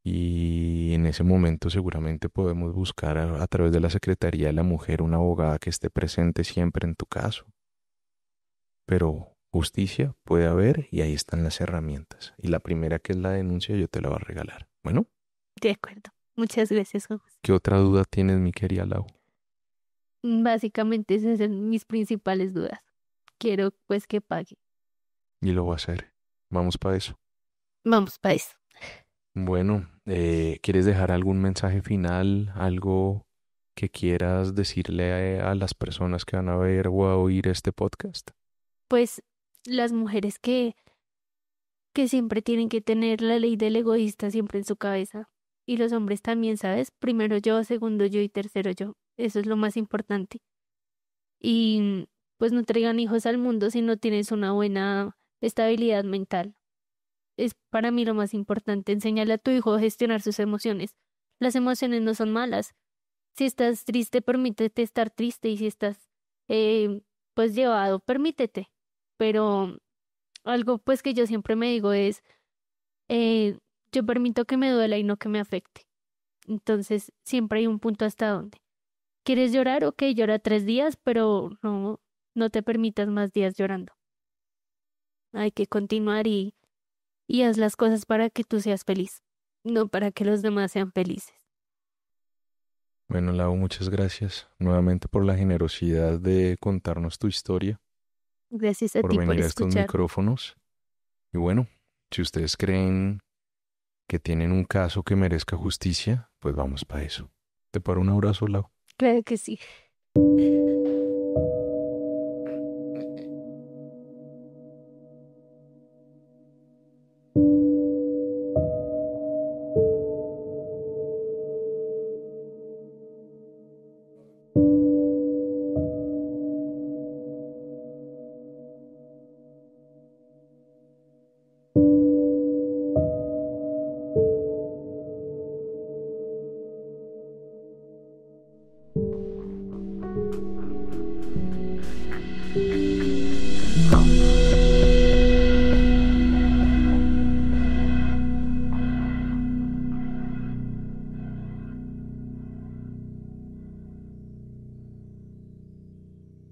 Y en ese momento seguramente podemos buscar a través de la Secretaría de la Mujer una abogada que esté presente siempre en tu caso. Pero justicia puede haber y ahí están las herramientas. Y la primera, que es la denuncia, yo te la voy a regalar. Bueno, De acuerdo. Muchas gracias, Juan José. ¿qué otra duda tienes, mi querida Lau? Básicamente esas son mis principales dudas. Quiero pues que pague. Y lo voy a hacer. Vamos para eso. Vamos para eso. Bueno, ¿quieres dejar algún mensaje final? ¿Algo que quieras decirle a las personas que van a ver o a oír este podcast? Pues las mujeres que siempre tienen que tener la ley del egoísta siempre en su cabeza. Y los hombres también, ¿sabes? Primero yo, segundo yo y tercero yo. Eso es lo más importante. Y pues no traigan hijos al mundo si no tienes una buena estabilidad mental. Es para mí lo más importante. Enséñale a tu hijo a gestionar sus emociones. Las emociones no son malas. Si estás triste, permítete estar triste. Y si estás pues llevado, permítete. Pero algo pues que yo siempre me digo es, eh, yo permito que me duela y no que me afecte. Entonces siempre hay un punto hasta donde. ¿Quieres llorar? Ok, llora 3 días, pero no te permitas más días llorando. Hay que continuar y haz las cosas para que tú seas feliz, no para que los demás sean felices. Bueno, Lau, muchas gracias nuevamente por la generosidad de contarnos tu historia, Gracias a por ti por venir a estos escuchar. micrófonos. Y bueno, si ustedes creen que tienen un caso que merezca justicia, pues vamos para eso. Te paro un abrazo, Lau. Claro que sí.